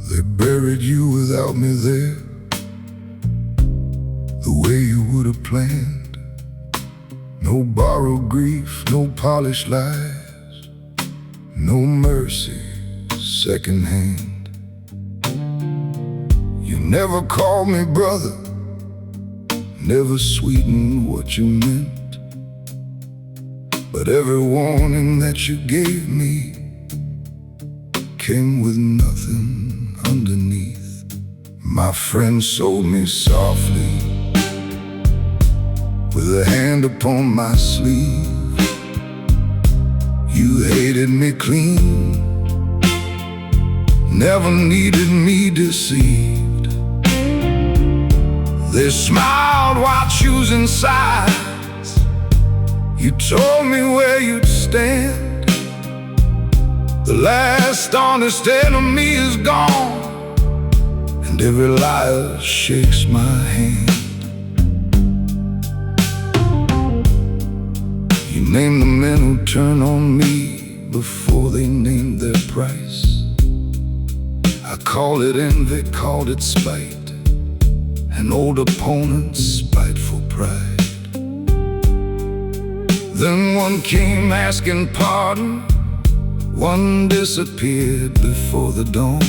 They buried you without me there, the way you would have planned. No borrowed grief, no polished lies, no mercy secondhand. You never called me brother, never sweetened what you meant. But every warning that you gave me came with nothing underneath. My friend sold me softly, with a hand upon my sleeve. You hated me clean, never needed me deceived. They smiled while choosing sides. You told me where you'd stand. The last honest enemy is gone, and every liar shakes my hand. You named the men who turn on me before they named their price. I called it envy, called it spite, an old opponent's spiteful pride. Then one came asking pardon, one disappeared before the dawn.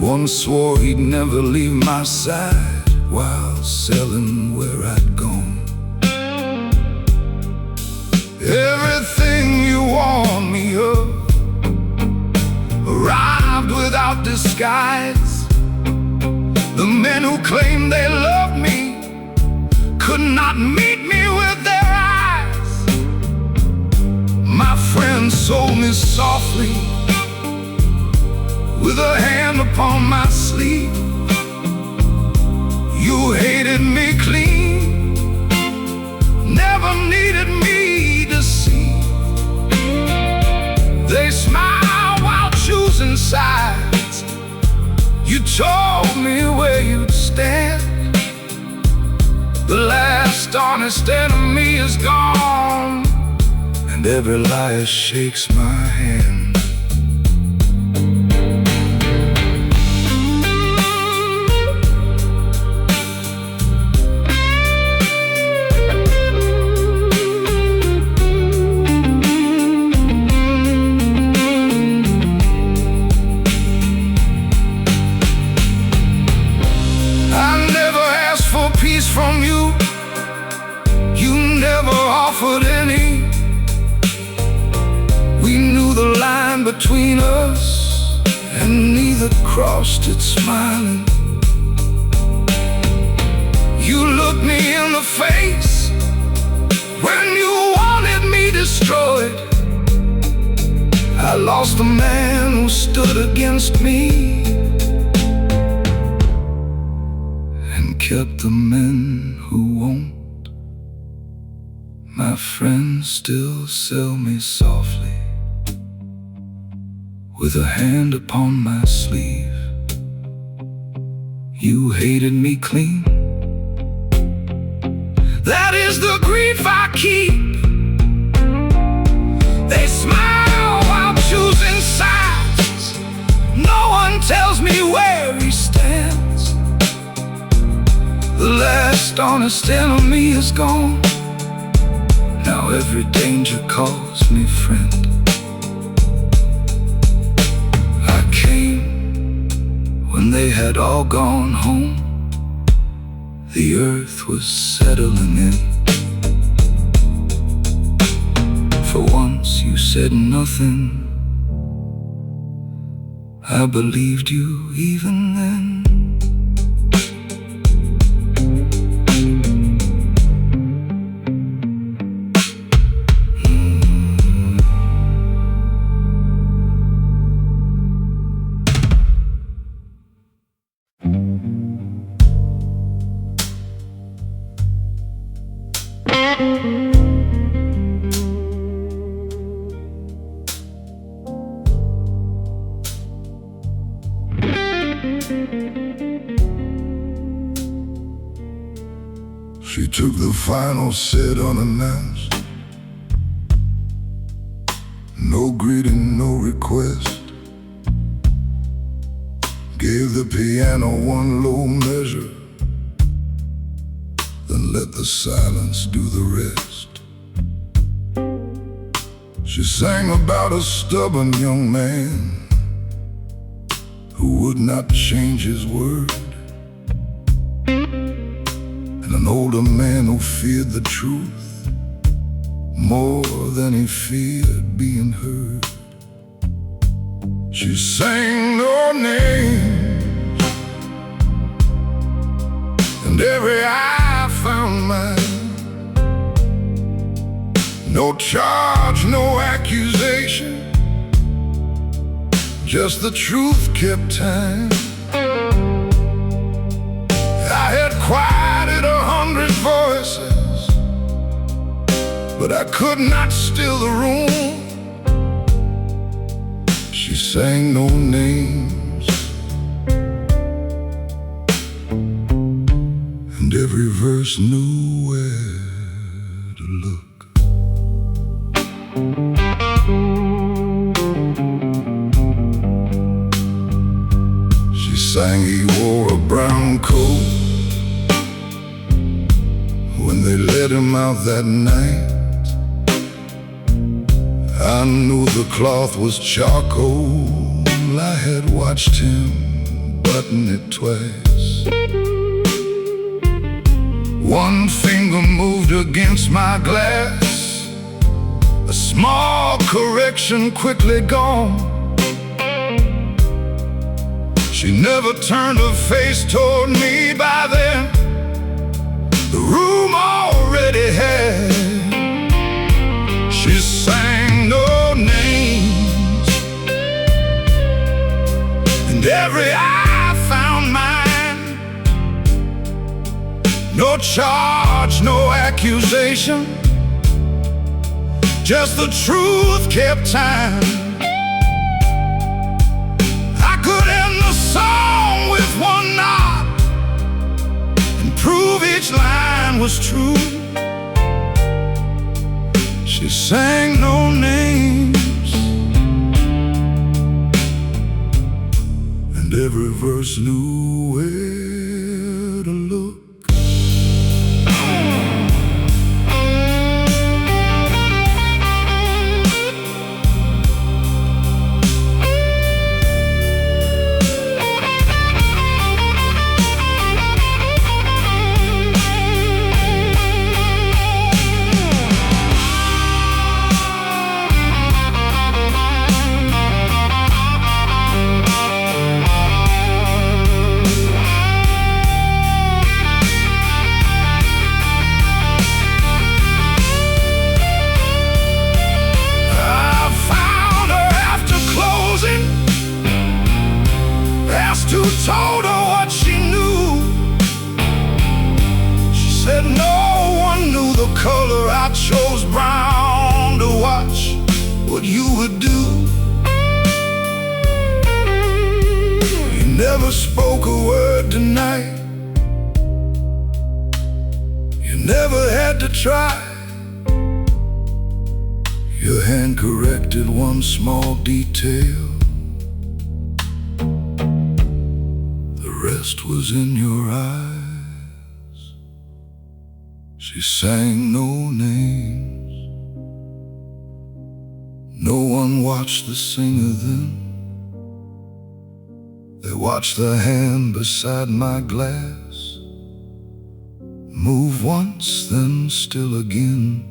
One swore he'd never leave my side while selling where I'd gone. Everything you warned me of arrived without disguise. The men who claimed they loved me could not meet me with their eyes. My friend sold me softly, with a hand upon my sleeve. You hated me clean, never needed me deceived. They smiled while choosing sides. You told me where you'd stand. The last honest enemy is gone, and every liar shakes my hand. From you, you never offered any. We knew the line between us, and neither crossed it smiling. You looked me in the face when you wanted me destroyed. I lost the man who stood against me, kept the men who won't. My friends still sell me softly, with a hand upon my sleeve. You hated me clean, that is the grief I keep. They smile while choosing sides. No one tells me where he stands. The last honest enemy is gone. Now every danger calls me friend. I came when they had all gone home. The earth was settling in. For once you said nothing. I believed you even then. She took the final set unannounced. No greeting, no request. Gave the piano one low measure, then let the silence do the rest. She sang about a stubborn young man who would not change his word, and an older man who feared the truth more than he feared being heard. She sang no names, and every eye found mine. No charge, no accusation, just the truth kept time. I had quieted 100 voices, but I could not still the room. She sang no names, and every verse knew where to look. She sang he wore a brown coat when they let him out that night. I knew the cloth was charcoal. I had watched him button it twice. One finger moved against my glass, a small correction quickly gone. She never turned her face toward me by then. The room already had. She sang no names, and every eye found mine. No charge, no accusation, just the truth kept time. I could end the song with one nod and prove each line was true. She sang no names, and every verse knew where to look. Who told her what she knew? She said no one knew the color. I chose brown to watch what you would do. You never spoke a word tonight. You never had to try. Your hand corrected one small detail. The rest was in your eyes. She sang no names. No one watched the singer then. They watched the hand beside my glass move once, then still again.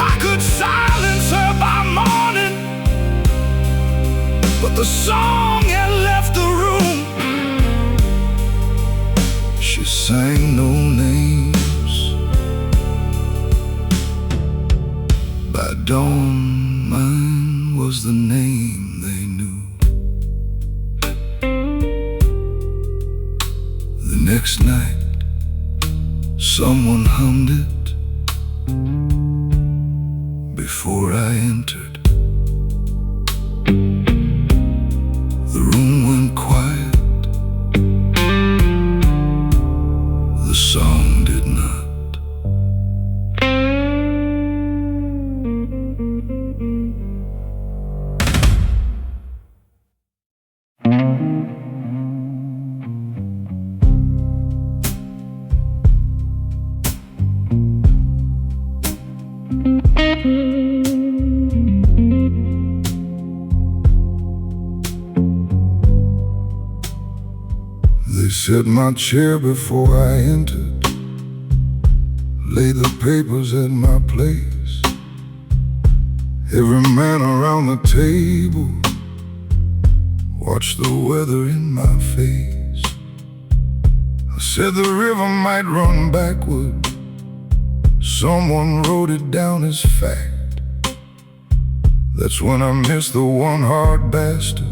I could silence her by morning, but the song had left the room. She sang no names. By dawn, mine was the name they knew. The next night, someone hummed it before I entered. The room went quiet. The song did not. set my chair before I entered, laid the papers at my place. Every man around the table watched the weather in my face. I said the river might run backward. Someone wrote it down as fact. That's when I missed the one hard bastard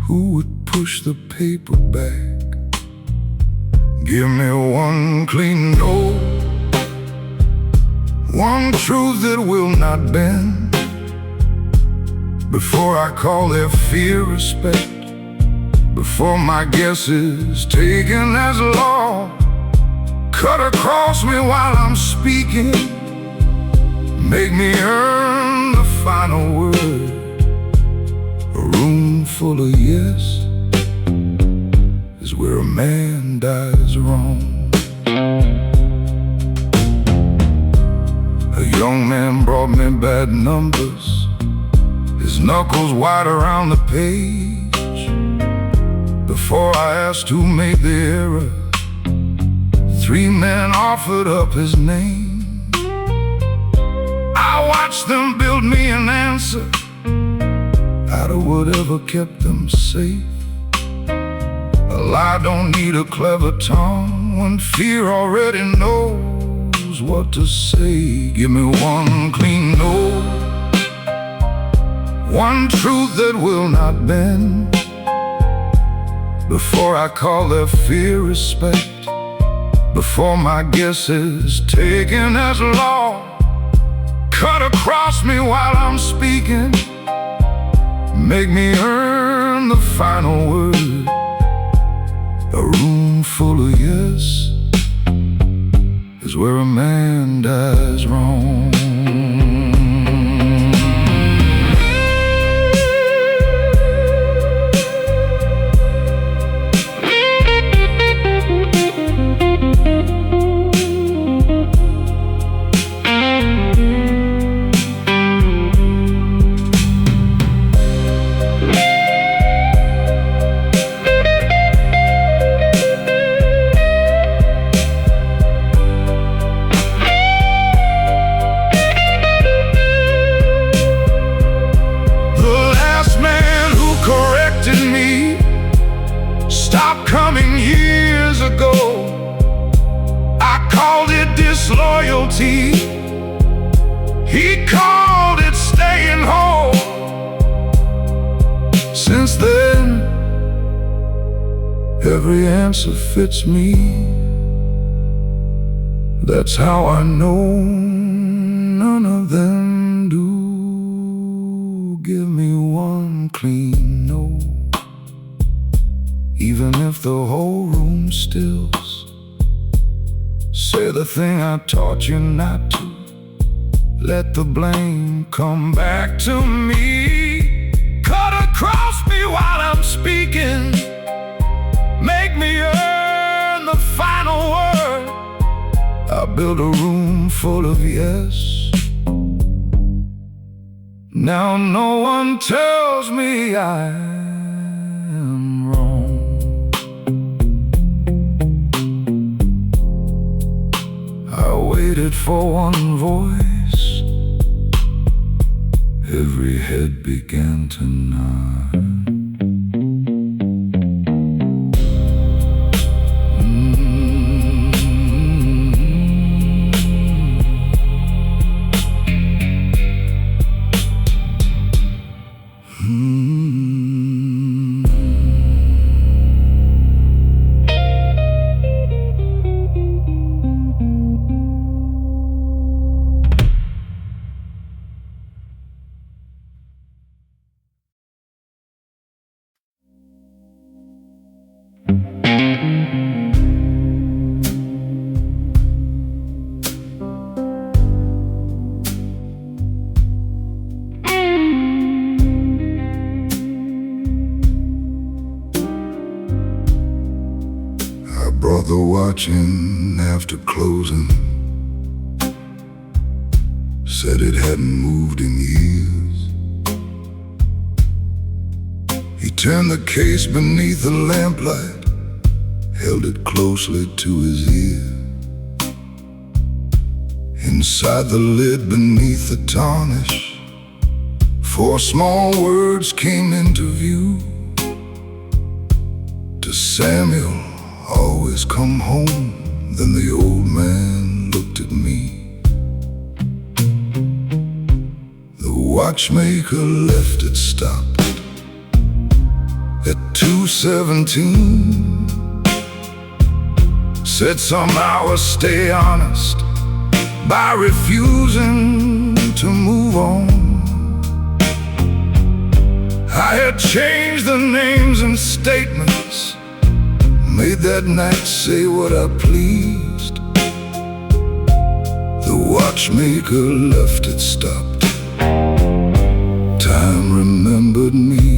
who would push the paper back. Give me one clean note, one truth that will not bend, before I call their fear respect, before my guess is taken as law. Cut across me while I'm speaking, make me earn the final word. A room full of yes is where a man dies wrong. A young man brought me bad numbers, his knuckles wide around the page. Before I asked who made the error, 3 men offered up his name. I watched them build me an answer out of whatever kept them safe. A lie don't need a clever tongue when fear already knows what to say. Give me one clean note, one truth that will not bend, before I call their fear respect, before my guess is taken as law. Cut across me while I'm speaking, make me earn the final word. A room full of yes is where a man dies wrong. Stopped coming years ago. I called it disloyalty, he called it staying home. Since then, every answer fits me. That's how I know none of them do. Give me one clean note, even if the whole room stills. Say the thing I taught you not to. Let the blame come back to me. Cut across me while I'm speaking, make me earn the final word. I built a room full of yes. Now no one tells me I am wrong. I waited for one voice, every head began to nod. Brother watching after closing said it hadn't moved in years. He turned the case beneath the lamplight, held it closely to his ear. Inside the lid beneath the tarnish, 4 small words came into view. To Samuel, always come home. Then the old man looked at me. The watchmaker left it stopped at 2:17. Said some hours stay honest by refusing to move on. I had changed the names and statements, made that night say what I pleased. The watchmaker left it stopped. Time remembered me.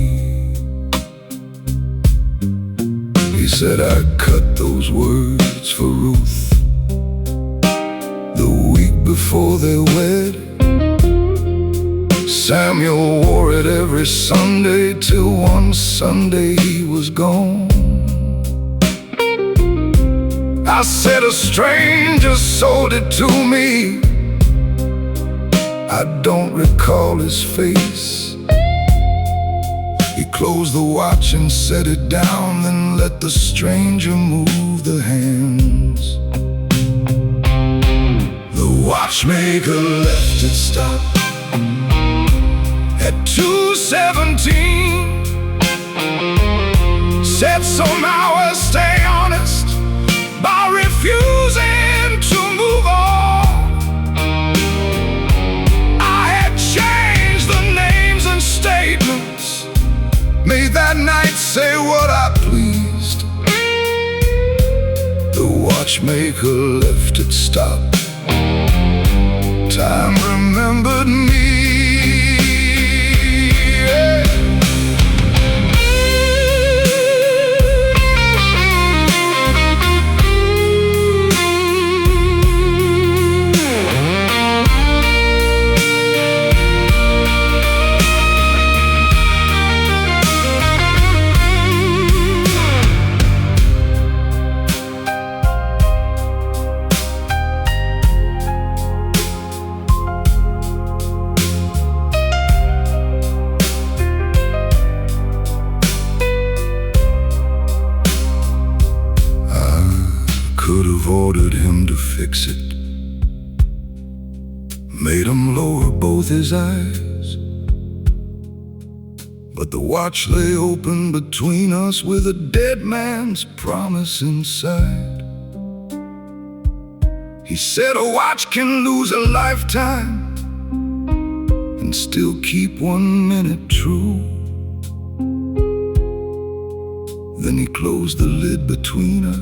He said I cut those words for Ruth the week before they wed. Samuel wore it every Sunday till one Sunday he was gone. I said a stranger sold it to me. I don't recall his face. He closed the watch and set it down, then let the stranger move the hands. The watchmaker left it stopped at 2:17. Said some hours stay honest by refusing to move on. I had changed the names and statements, made that night say what I pleased. The watchmaker left it stopped. Time remembered me. Could have ordered him to fix it, made him lower both his eyes, but the watch lay open between us with a dead man's promise inside. He said a watch can lose a lifetime and still keep 1 minute true. Then he closed the lid between us.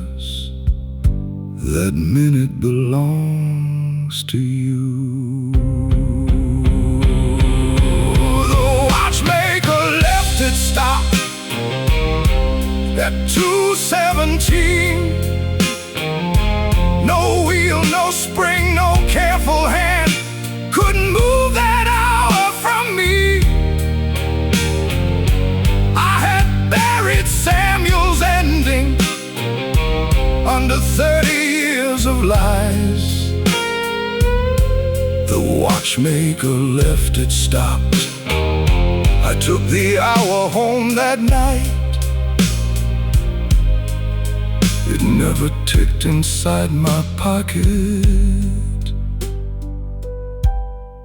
That minute belongs to you. The watchmaker left it stopped at 2:17. No wheel, no spring, no careful hand couldn't move that hour from me. I had buried Samuel's ending under 30 of lies. The watchmaker left it stopped. I took the hour home that night. It never ticked inside my pocket.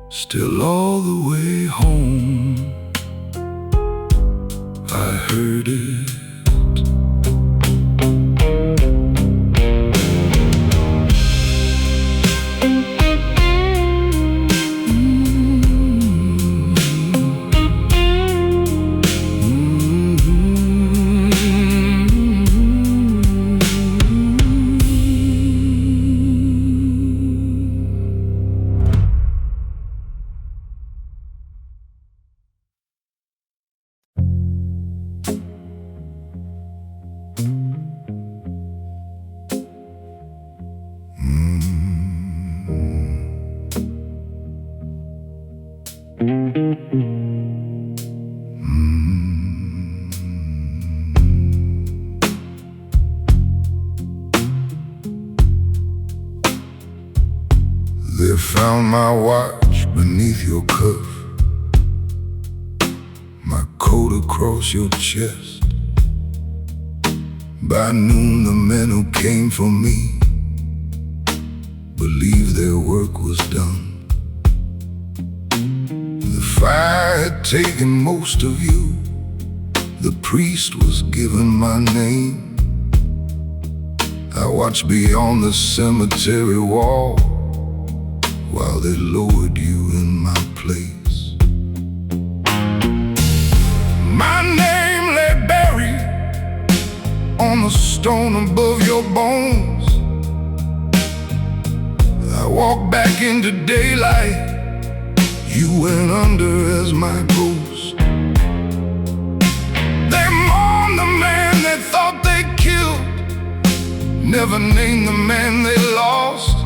Still all the way home I heard it. earth, my coat across your chest. By noon the men who came for me believed their work was done. The fire had taken most of you. The priest was given my name. I watched beyond the cemetery wall while they lowered you in my place. My name lay buried on the stone above your bones. I walked back into daylight. You went under as my ghost. They mourned the man they thought they killed, never named the man they lost.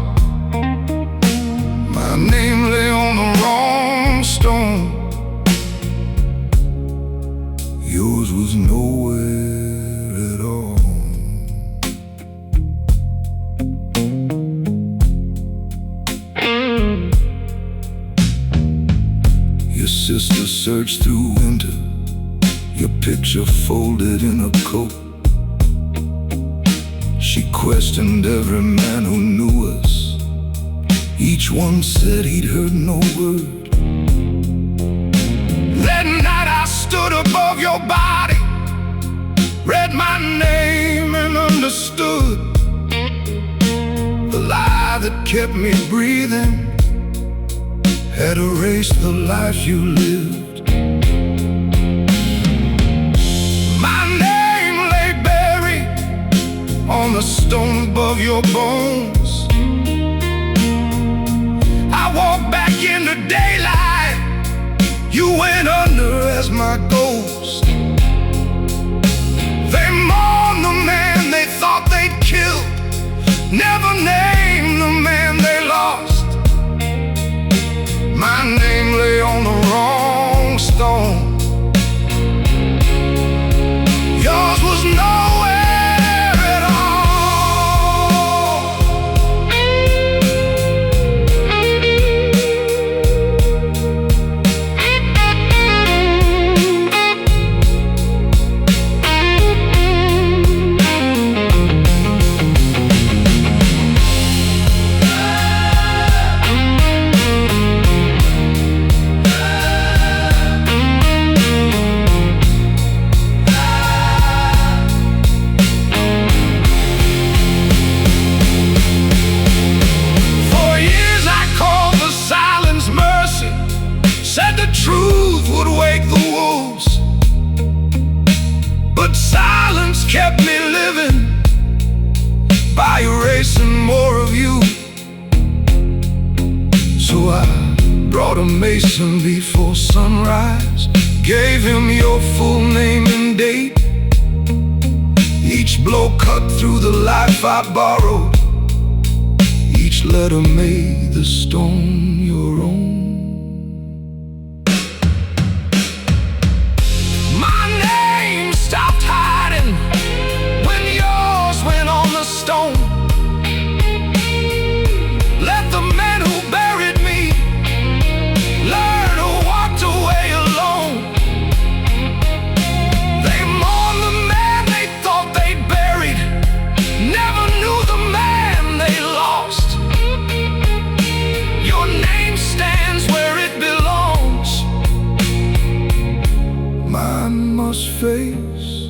My name lay on the wrong stone. Yours was nowhere at all. Your sister searched through winter, your picture folded in a coat. She questioned every man who knew us. Each one said he'd heard no word. That night I stood above your body, read my name and understood. The lie that kept me breathing had erased the life you lived. My name lay buried on the stone above your bones. I walked back into daylight. You went under as my ghost. They mourned the man they thought they'd killed, never named the man they lost. My name lay on the wrong stone. Yours was nowhere at all. Said the truth would wake the wolves, but silence kept me living by erasing more of you. So I brought a mason before sunrise, gave him your full name and date. Each blow cut through the life I borrowed, each letter made the stone your own. Stopped hiding when yours went on the stone. Let the men who buried me learn who walked away alone. They mourned the man they thought they'd buried, never knew the man they lost. Your name stands where it belongs. Mine must face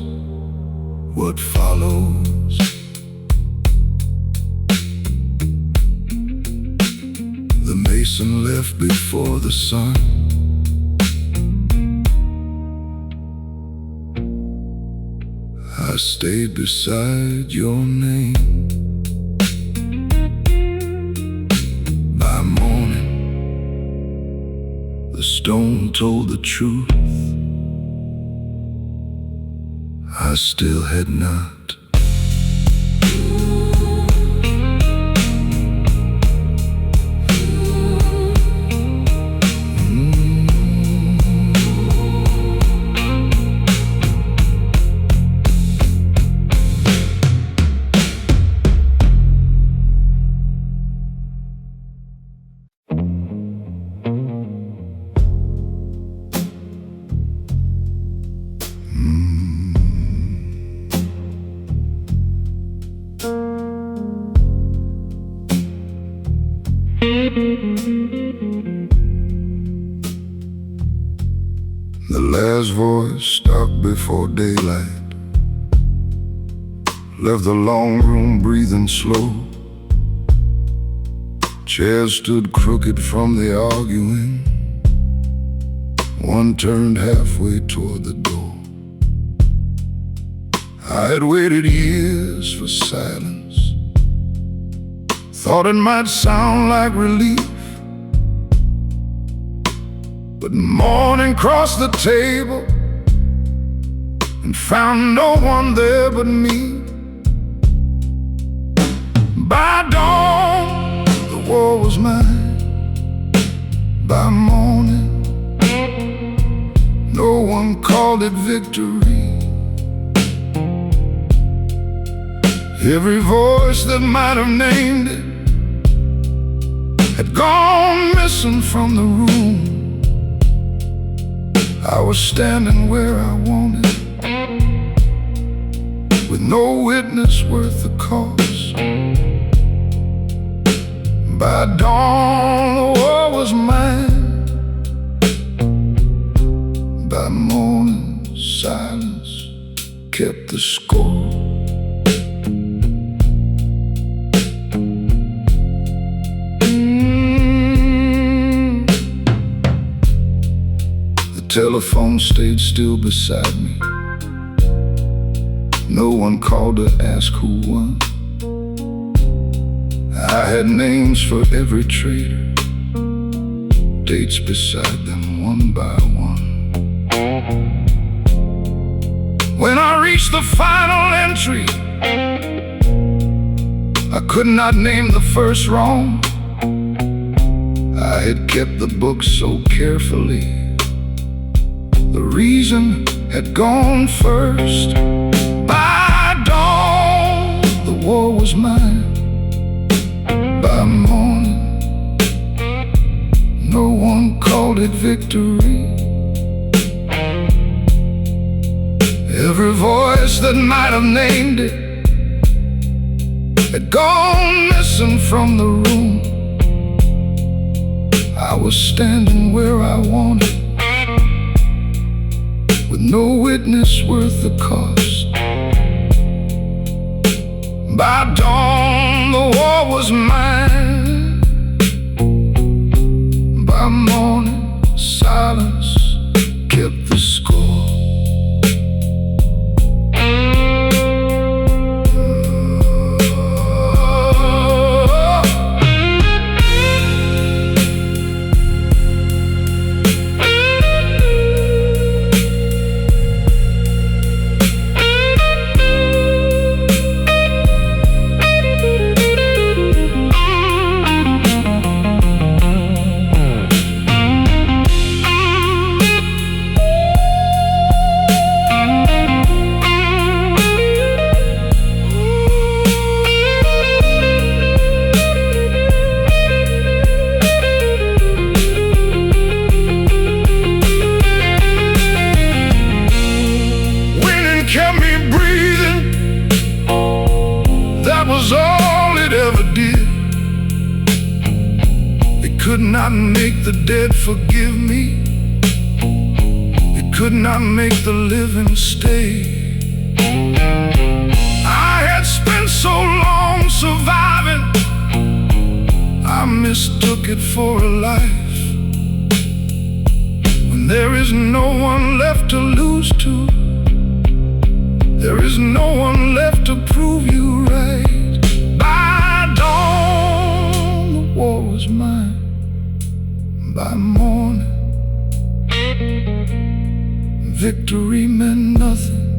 what follows. The mason left before the sun. I stayed beside your name. By morning, the stone told the truth. I still had not. The last voice stopped before daylight, left the long room breathing slow. Chairs stood crooked from the arguing, one turned halfway toward the door. I had waited years for silence, thought it might sound like relief, but morning crossed the table and found no one there but me. By dawn, the war was mine. By morning, no one called it victory. Every voice that might have named it had gone missing from the room. I was standing where I wanted, with no witness worth the cost. By dawn, the war was mine. By morning, silence kept the score. The telephone stayed still beside me. No one called to ask who won. I had names for every traitor, dates beside them one by one. When I reached the final entry, I could not name the first wrong. I had kept the book so carefully, the reason had gone first. By dawn, the war was mine. By morning, no one called it victory. Every voice that might have named it had gone missing from the room. I was standing where I wanted, with no witness worth the cost. By dawn, the war was mine. By morning, silence kept the score. Could not make the dead forgive me. It could not make the living stay. I had spent so long surviving, I mistook it for a life. When there is no one left to lose to, there is no one left to prove you right. By dawn, the war was mine. By morning, victory meant nothing.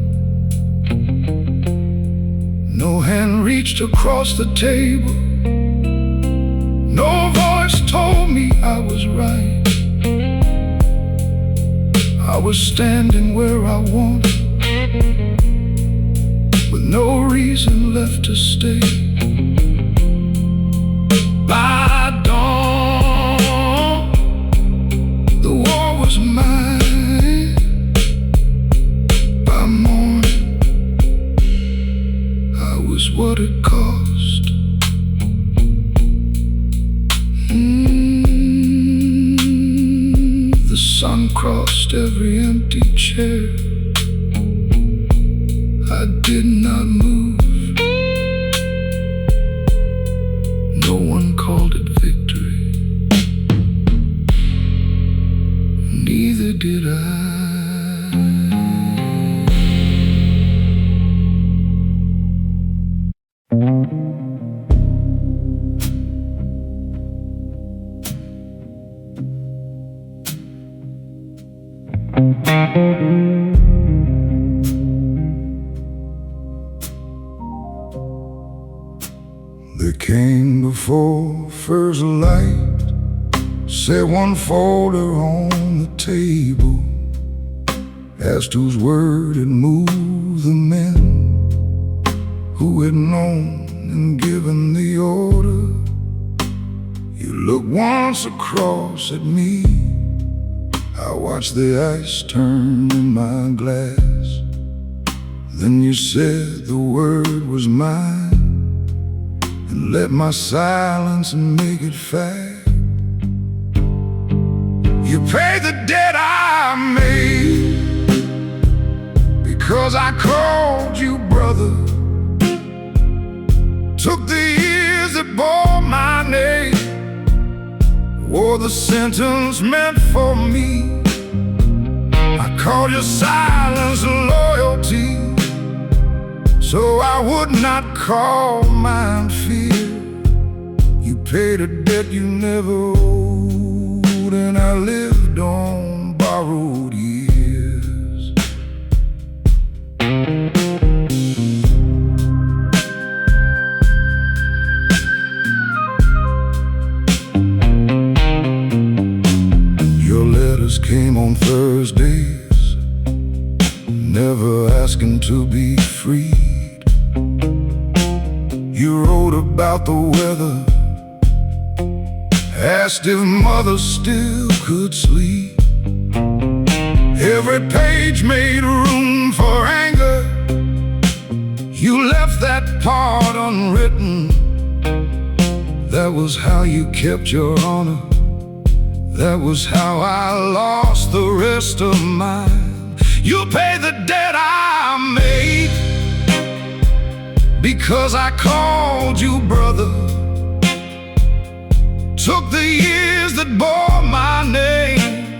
No hand reached across the table, no voice told me I was right. I was standing where I wanted, with no reason left to stay. By dawn, the war was mine. By morning, I was what it cost. The sun sun crossed every empty chair. I did not move. No one called it victory. Neither did I. They came before first light, set one folder on the table, asked whose word had moved the men who had known and given the order. You looked once across at me, I watched the ice turn in my glass. Then you said the word was mine, and let my silence and make it fact. You paid the debt I made, because I called you brother. Took the years that bore my name, wore the sentence meant for me. I called your silence loyalty, so I would not call mine fear. You paid a debt you never owed, and I lived on borrowed years. Your letters came on Thursdays, never asking to be free. You wrote about the weather, asked if mother still could sleep. Every page made room for anger. You left that part unwritten. That was how you kept your honor. That was how I lost the rest of mine. You paid the debt I made, because I called you brother. Took the years that bore my name,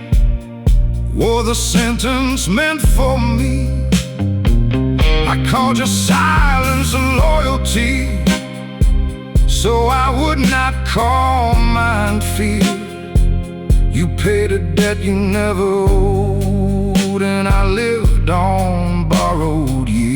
wore the sentence meant for me. I called your silence loyalty, so I would not call mine fear. You paid a debt you never owed, and I lived on borrowed years.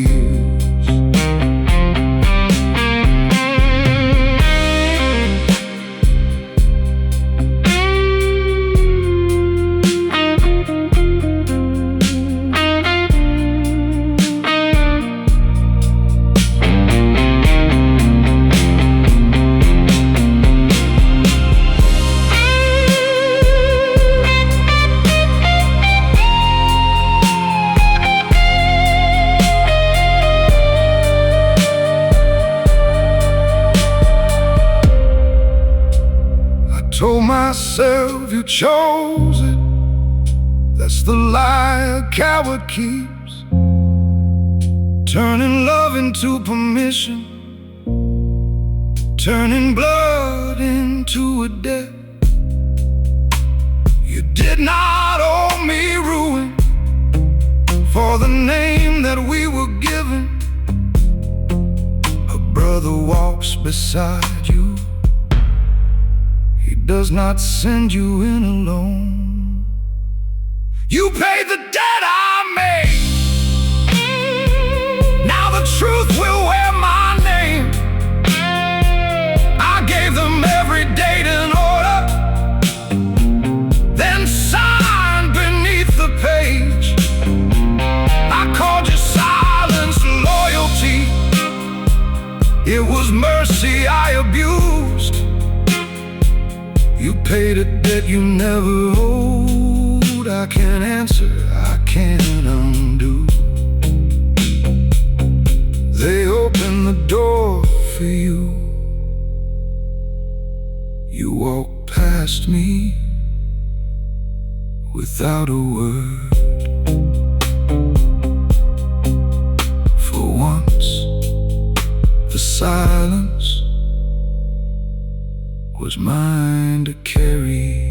Told myself you chose it. That's the lie a coward keeps, turning love into permission, turning blood into a debt. You did not owe me ruin for the name that we were given. A brother walks beside you, he does not send you in alone. You paid the debt I made. Now the truth will wear my name. I gave them every date and order, then signed beneath the page. I called you silence loyalty. It was mercy I abused. You paid a debt you never owed. I can't answer, I can't undo. They opened the door for you. You walked past me with without a word. For once, the silence was mine to carry.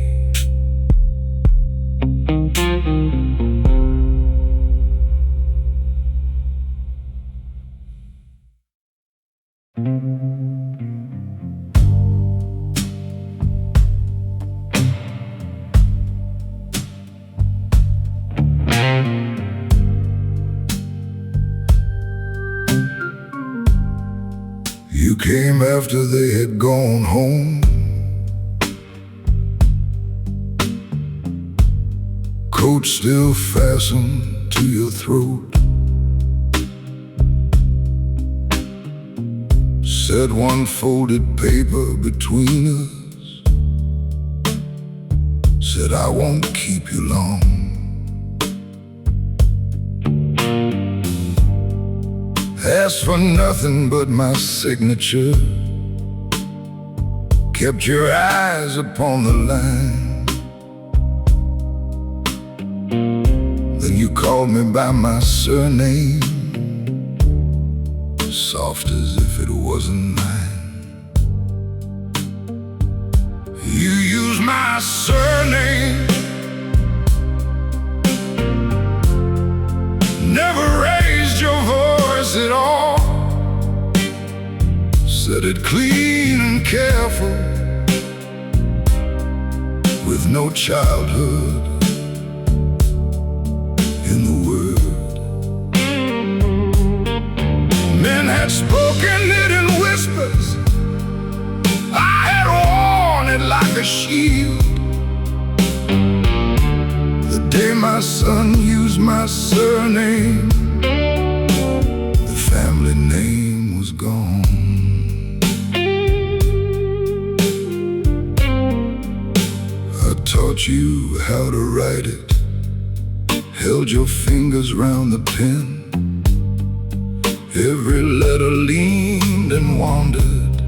You came after they had gone home. Coat still fastened to your throat. Set one folded paper between us. Said I won't keep you long. Asked for nothing but my signature. Kept your eyes upon the line. Then you called me by my surname, soft as if it wasn't mine. You used my surname, never raised your voice at all. Said it clean and careful, with no childhood in the word. Men had spoken it in whispers. I had worn it like a shield. The day my son used my surname, the family name was gone. I taught you how to write it, held your fingers round the pen. Every letter leaned and wandered.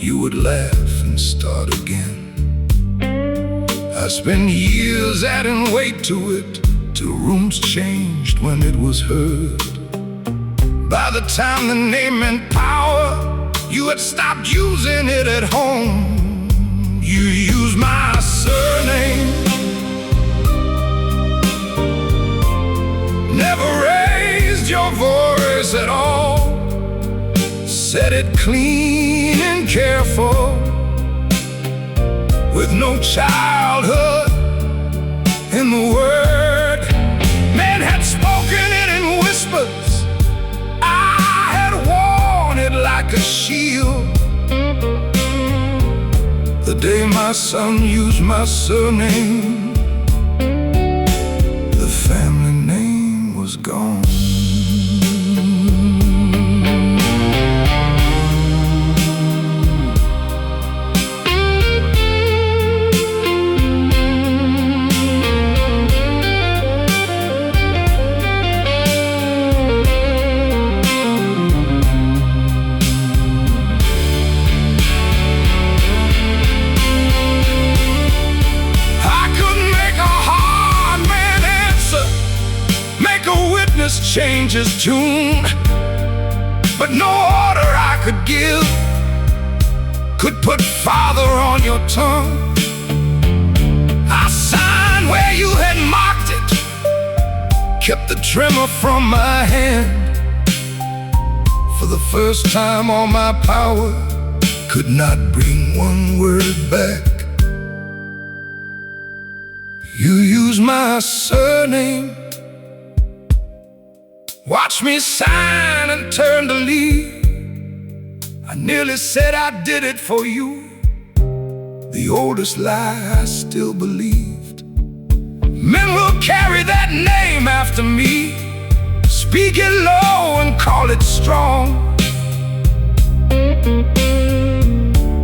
You would laugh and start again. I spent years adding weight to it, till rooms changed when it was heard. By the time the name meant power, you had stopped using it at home. You used my surname, never raised your voice at all. Said it clean and careful, with no childhood in the word. Men had spoken it in whispers. I had worn it like a shield. The day my son used my surname, the family name was gone. Change his tune, but no order I could give could put father on your tongue. I signed where you had marked it, kept the tremor from my hand. For the first time all my power could not bring one word back. You used my surname, watch me sign and turn to leave. I nearly said I did it for you, the oldest lie I still believed. Men will carry that name after me, speak it low and call it strong.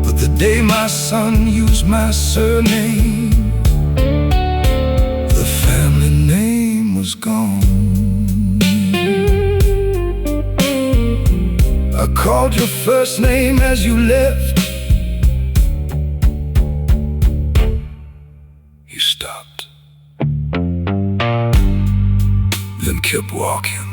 But the day my son used my surname, the family name was gone. I called your first name as you left. You stopped. then kept walking.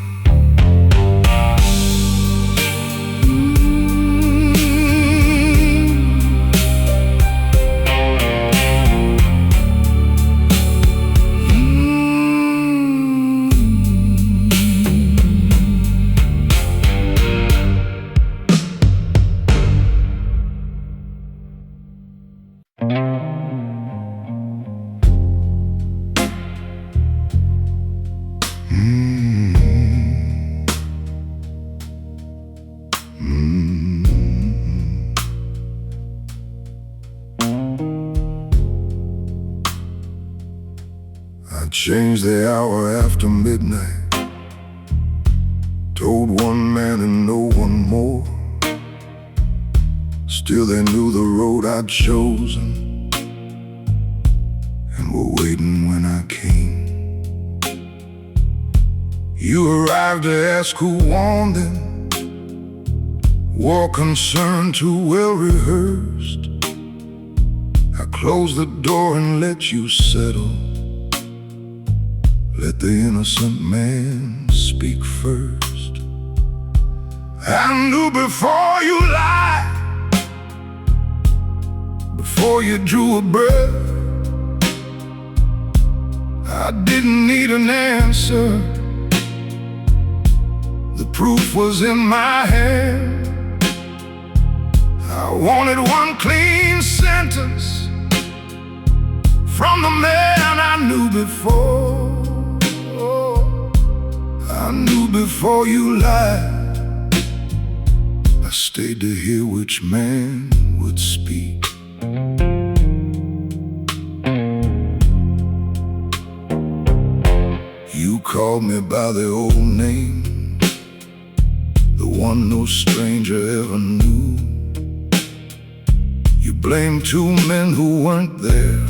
I changed the hour after midnight, told one man and no one more. Still they knew the road I'd chosen and were waiting when I came. You arrived to ask who warned them, war concern too well rehearsed. I closed the door and let you settle. Let the innocent man speak first. I knew before you lied, before you drew a breath. I didn't need an answer. The proof was in my hand. I wanted one clean sentence from the man I knew before. I knew before you lied. I stayed to hear which man would speak. You called me by the old name, the one no stranger ever knew. You blamed two men who weren't there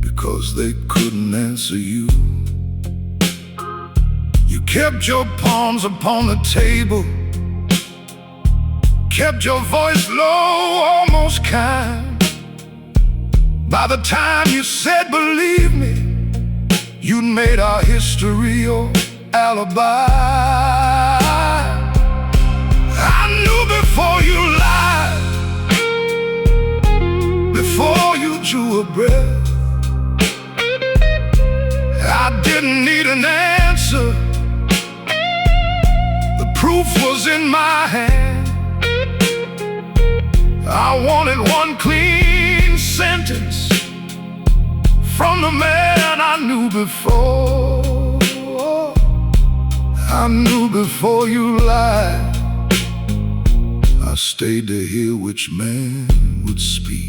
because they couldn't answer you. You kept your palms upon the table, kept your voice low, almost kind. By the time you said believe me, you'd made our history your alibi. I knew before you lied, before you drew a breath. I didn't need an answer. The proof was in my hand. I wanted one clean sentence from the man I knew before. I knew before you lied. I stayed to hear which man would speak.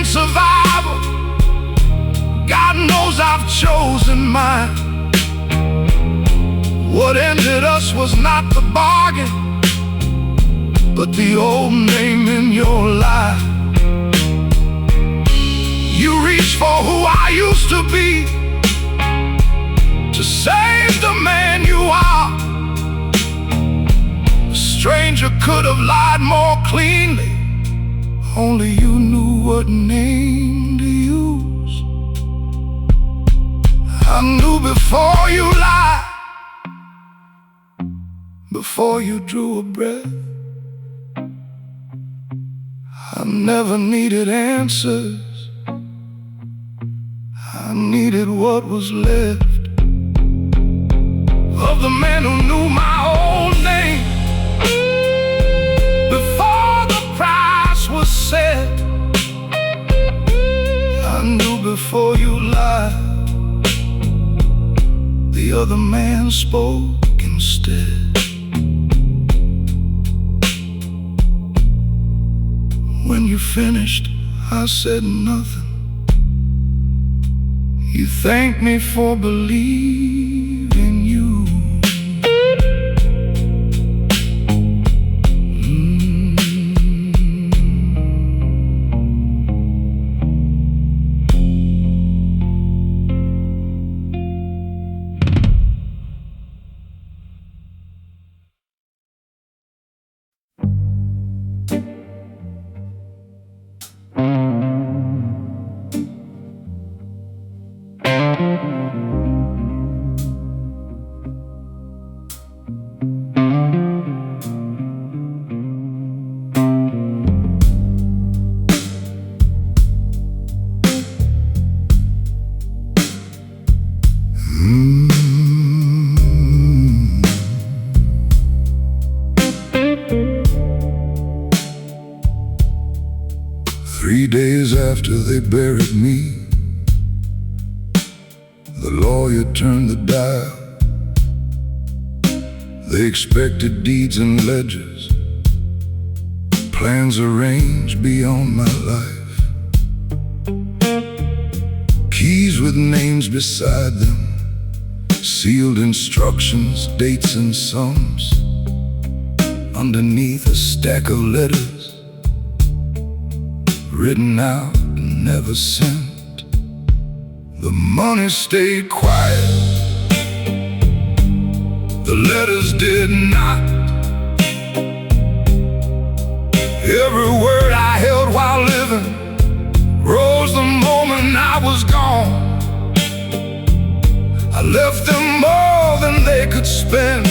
Survival, God knows I've chosen mine. What ended us was not the bargain, but the old name in your life. You reached for who I used to be, to save the man you are. A stranger could have lied more cleanly. Only you knew what name to use. I knew before you lied, before you drew a breath. I never needed answers. I needed what was left of the man who knew my old name before the price was set. I knew before you lied. The other man spoke instead. When you finished, I said nothing. You thanked me for believing you. after they buried me, the lawyer turned the dial. They expected deeds and ledgers, plans arranged beyond my life, keys with names beside them, sealed instructions, dates and sums. Underneath a stack of letters, written out and never sent. The money stayed quiet, the letters did not. Every word I held while living rose the moment I was gone. I left them more than they could spend,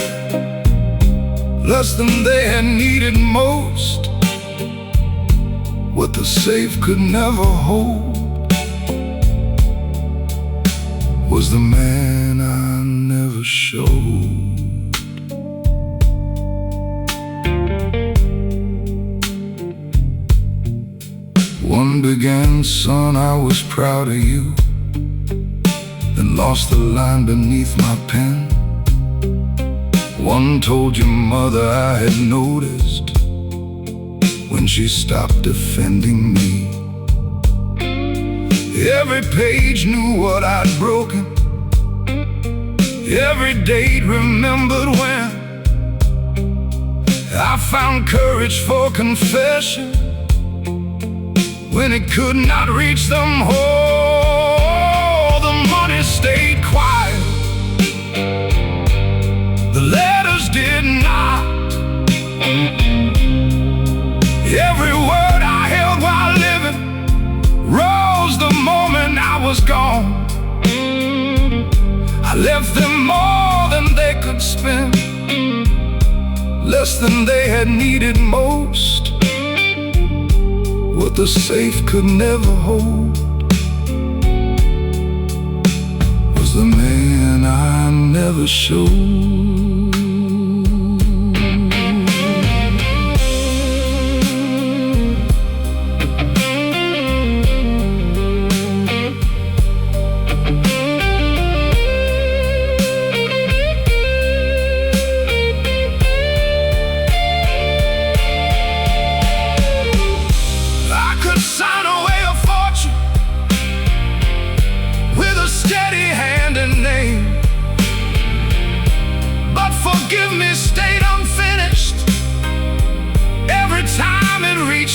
less than they had needed most. What the safe could never hold was the man I never showed. One began, son, I was proud of you, then lost the line beneath my pen. One told your mother I had noticed when she stopped defending me. Every page knew what I'd broken, every date remembered when I found courage for confession when it could not reach them. Oh, the money stayed quiet, the letters did not. Every word I held while living rose the moment I was gone. I left them more than they could spend, less than they had needed most. What the safe could never hold was the man I never showed.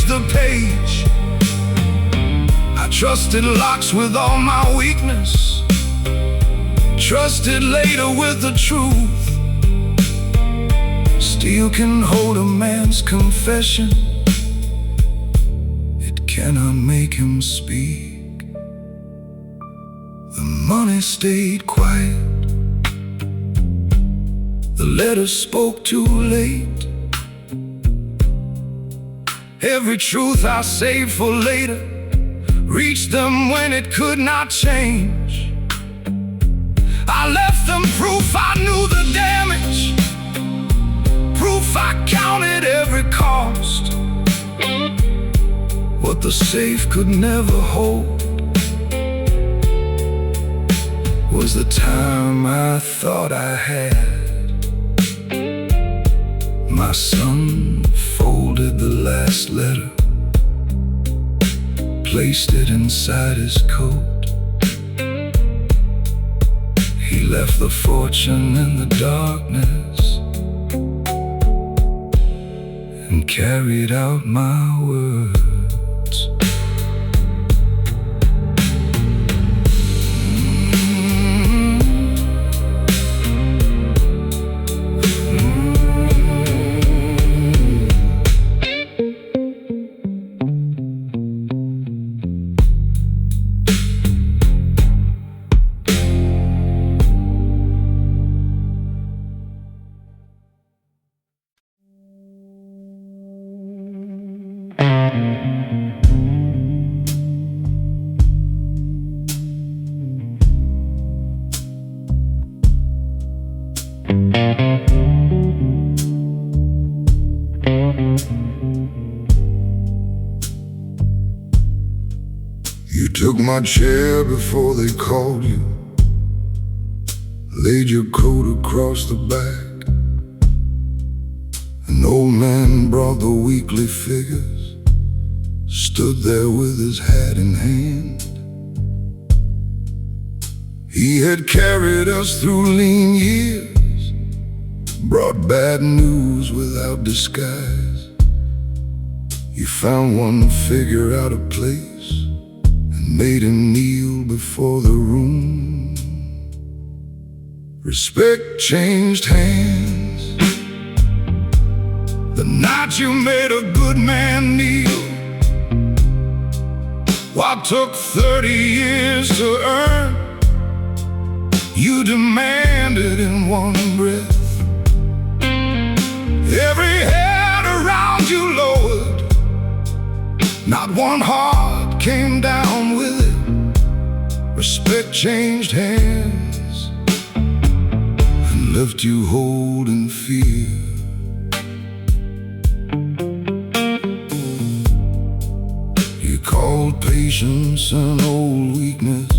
The page I trusted locks with all my weakness, trusted later with the truth. Steel can hold a man's confession, it cannot make him speak. The money stayed quiet, the letters spoke too late. Every truth I saved for later reached them when it could not change. I left them proof I knew the damage, proof I counted every cost. What the safe could never hold was the time I thought I had. My son folded the last letter, placed it inside his coat. He left the fortune in the darkness and carried out my words. took my chair before they called you, laid your coat across the back. An old man brought the weekly figures, stood there with his hat in hand. He had carried us through lean years, brought bad news without disguise. You found one figure out of place and made him kneel before the room. Respect changed hands the night you made a good man kneel. What took 30 years to earn, you demanded in one breath. Every head around you lowered, not one heart came down with it. Respect changed hands and left you holding fear. You called patience an old weakness,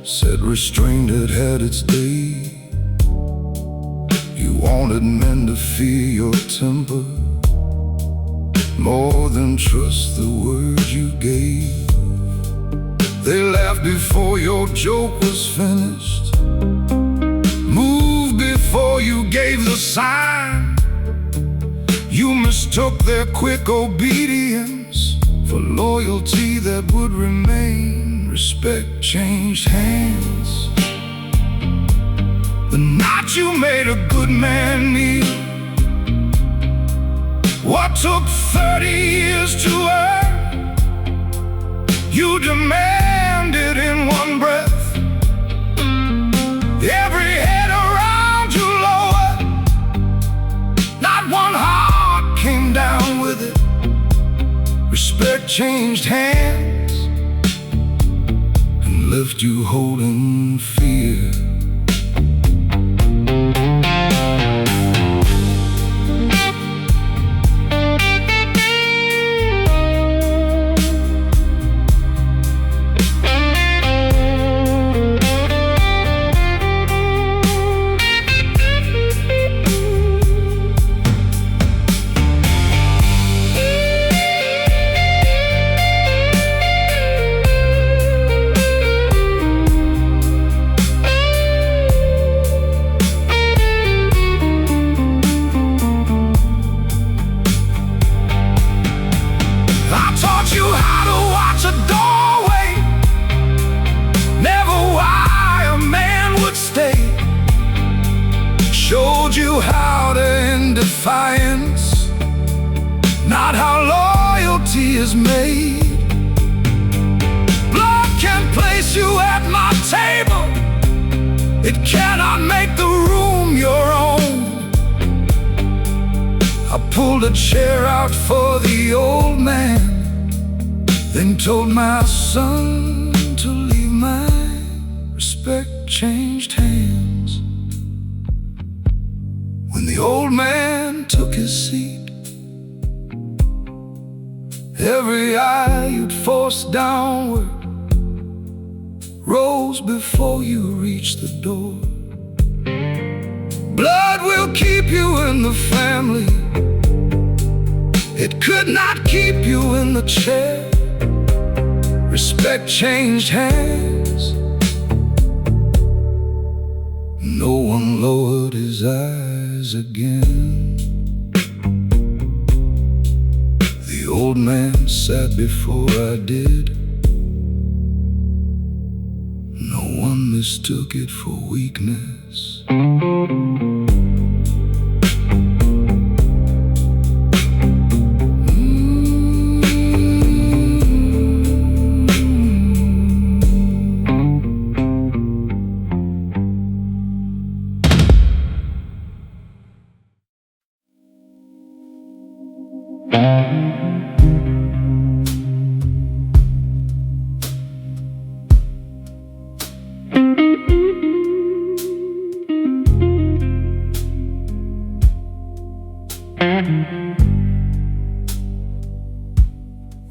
said restraint had had its day. You wanted men to fear your temper more than trust the words you gave. They laughed before your joke was finished, moved before you gave the sign. You mistook their quick obedience for loyalty that would remain. Respect changed hands the night you made a good man kneel. What took 30 years to earn, you demanded in one breath. Every head around you lowered, not one heart came down with it. Respect changed hands and left you holding fear. Showed you how to end defiance, not how loyalty is made. Blood can place you at my table, it cannot make the room your own. I pulled a chair out for the old man, then told my son to leave mine. Respect changed hands when the old man took his seat. Every eye you'd forced downward rose before you reached the door. Blood will keep you in the family, it could not keep you in the chair. Respect changed hands, no one lowered his eyes again. The old man sat before I did, no one mistook it for weakness.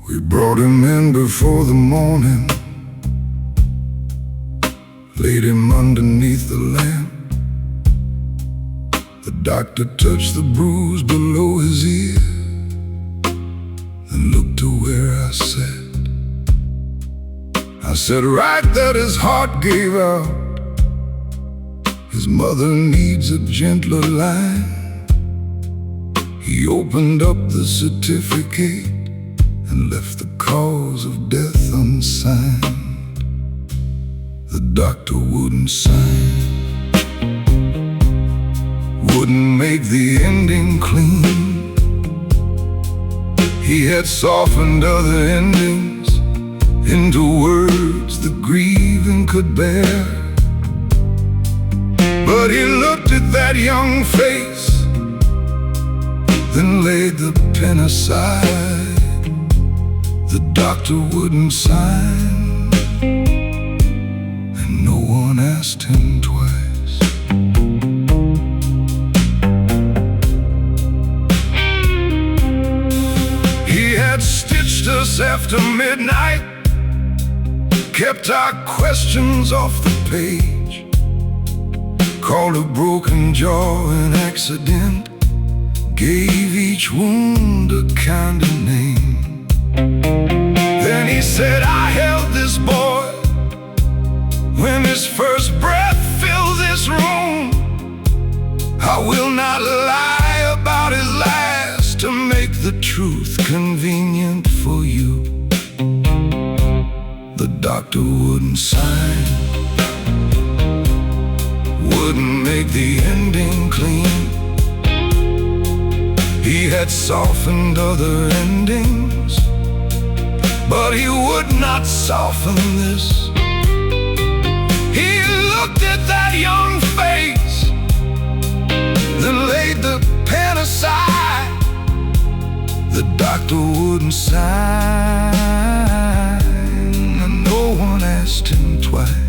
We brought him in before the morning, laid him underneath the lamp. The doctor touched the bruise below his ear, then looked to where I sat. I said, right that his heart gave out. His mother needs a gentler line. He opened up the certificate and left the cause of death unsigned. The doctor wouldn't sign, wouldn't make the ending clean. He had softened other endings into words the grieving could bear. But he looked at that young face, then laid the pen aside. The doctor wouldn't sign, and no one asked him twice. He had stitched us after midnight, kept our questions off the page, called a broken jaw an accident, gave each wound a kind of name. Then he said, I held this boy when his first breath filled this room. I will not lie about his last to make the truth convenient for you. The doctor wouldn't sign, wouldn't make the ending clean. He had softened other endings, but he would not soften this. He looked at that young face, then laid the pen aside. The doctor wouldn't sign, and no one asked him twice.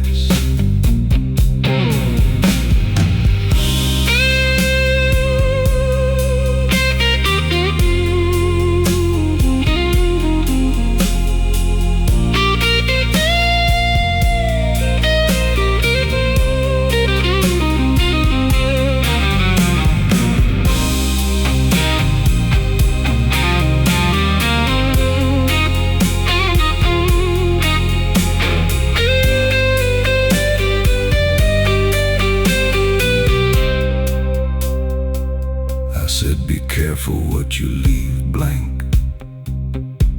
Be careful what you leave blank.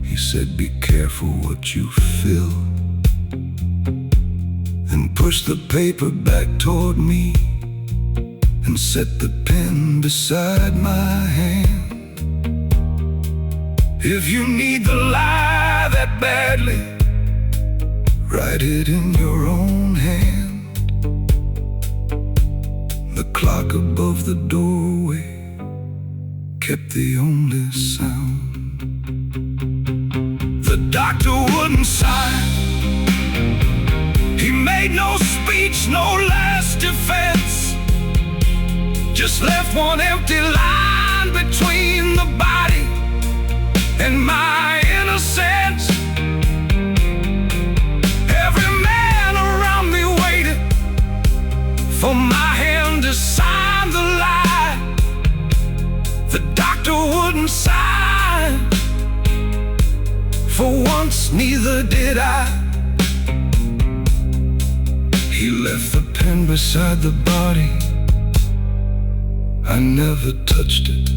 He said, be careful what you fill. Then pushed the paper back toward me and set the pen beside my hand. If you need the lie that badly, write it in your own hand. The clock above the doorway kept the only sound. The doctor wouldn't sign. He made no speech, no last defense. Just left one empty line between the body and my innocence. Every man around me waited for my hand to sign the lie. The doctor wouldn't sign. For once, neither did I. He left the pen beside the body. I never touched it.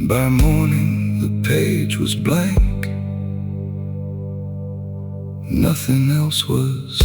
By morning, the page was blank. Nothing else was.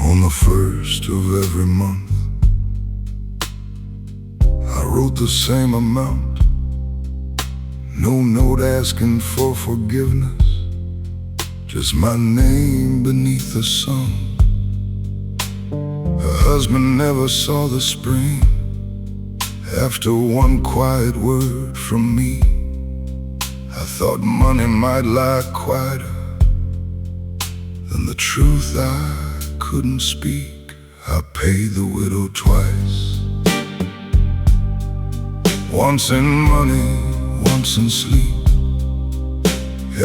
On the first of every month, I wrote the same amount, no note asking for forgiveness, just my name beneath the sun. Her husband never saw the spring. After one quiet word from me, I thought money might lie quieter than the truth I couldn't speak. I paid the widow twice, once in money, once in sleep.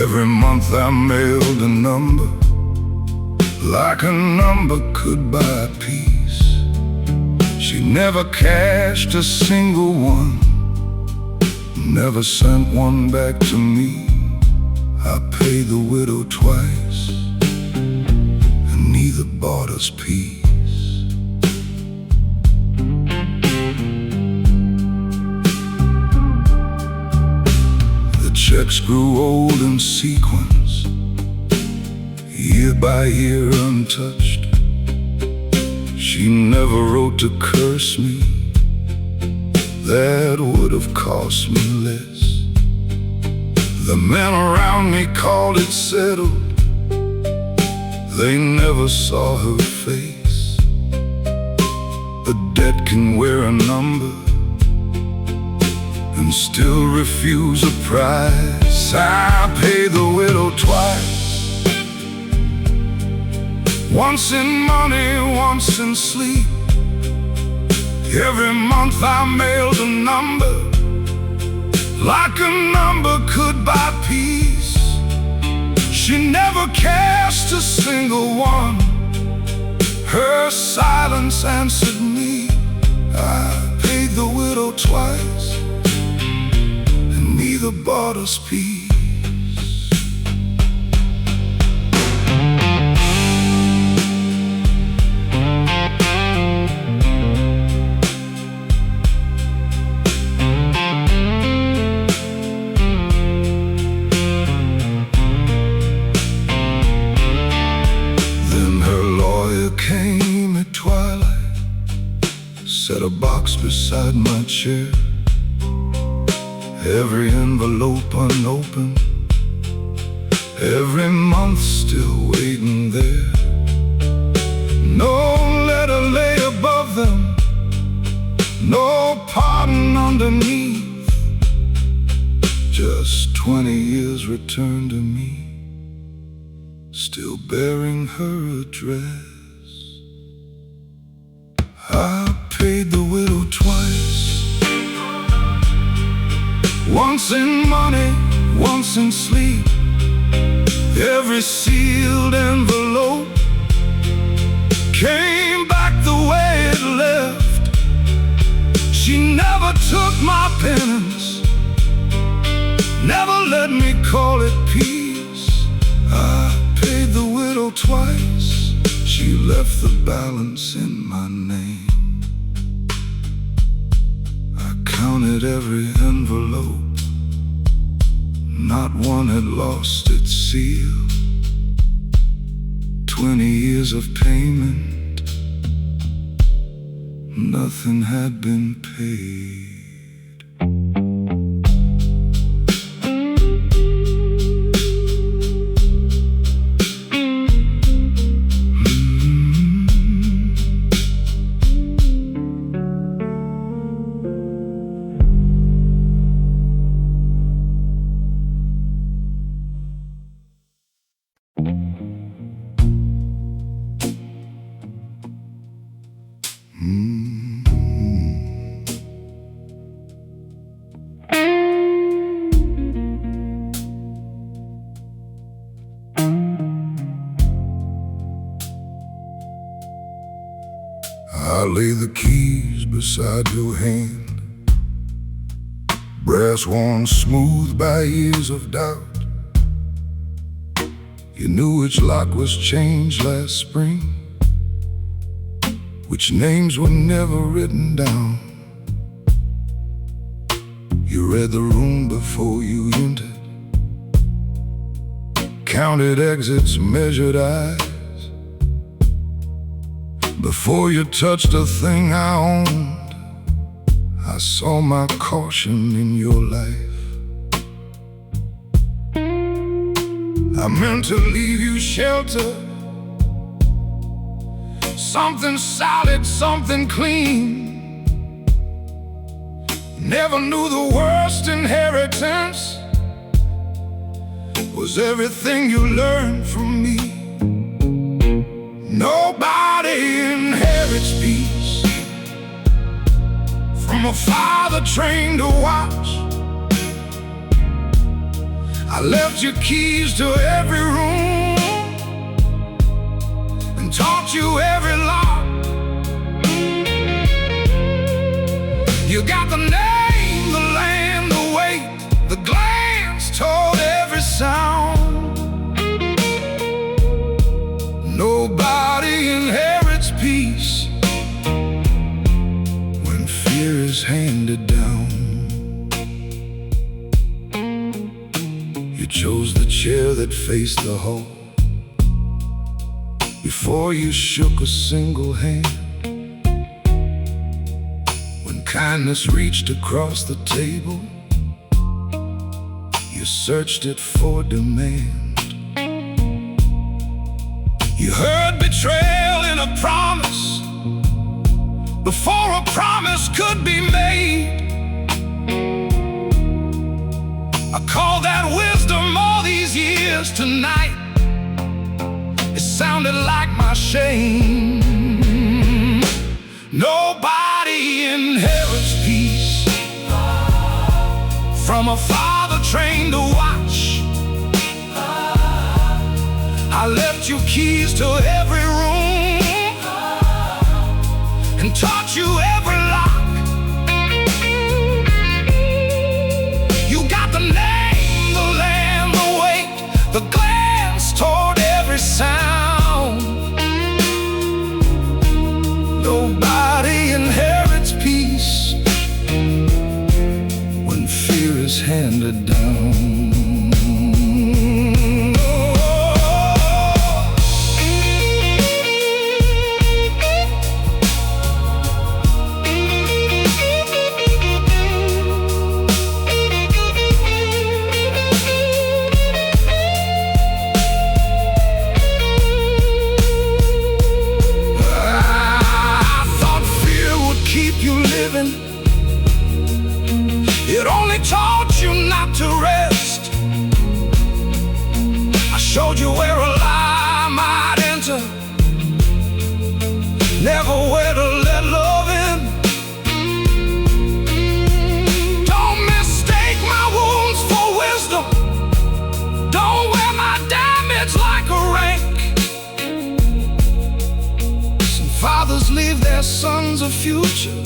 Every month I mailed a number, like a number could buy peace. She never cashed a single one, never sent one back to me. I paid the widow twice, and neither bought us peace. The checks grew old in sequence, year by year untouched. She never wrote to curse me, that would have cost me less. The men around me called it settled, they never saw her face. A debt can wear a number and still refuse a price. I pay the widow twice, once in money, once in sleep. Every month I mailed a number, like a number could buy peace. She never cashed a single one, her silence answered me. I paid the widow twice, and neither bought us peace. Came at twilight, set a box beside my chair, every envelope unopened, every month still waiting there. No letter lay above them, no pardon underneath, just 20 years returned to me, still bearing her address. I paid the widow twice, once in money, once in sleep. Every sealed envelope came back the way it left. She never took my penance, never let me call it peace. I paid the widow twice, she left the balance in my name. I counted every envelope, not one had lost its seal. 20 years of payment, nothing had been paid. I lay the keys beside your hand, brass worn smooth by years of doubt. You knew which lock was changed last spring, which names were never written down. You read the room before you entered, counted exits, measured eyes. Before you touched a thing I owned, I saw my caution in your life. I meant to leave you shelter, something solid, something clean. Never knew the worst inheritance was everything you learned from me. Nobody inherits peace from a father trained to watch. I left you keys to every room and taught you every lock. You got the name, the land, the weight, the glance told every sound. Nobody inherits peace when fear is handed down. You chose the chair that faced the hall before you shook a single hand. When kindness reached across the table, you searched it for demand. You heard betrayal in a promise before a promise could be made. I call that wisdom all these years. Tonight it sounded like my shame. Nobody inherits peace from a father trained to watch. I left you keys to every room and taught you every lock. You got the name, the land, the weight, the glance toward every sound. Nobody inherits peace when fear is handed down. It only taught you not to rest. I showed you where a lie might enter, never where to let love in. Don't mistake my wounds for wisdom. Don't wear my damage like a rank. Some fathers leave their sons a future.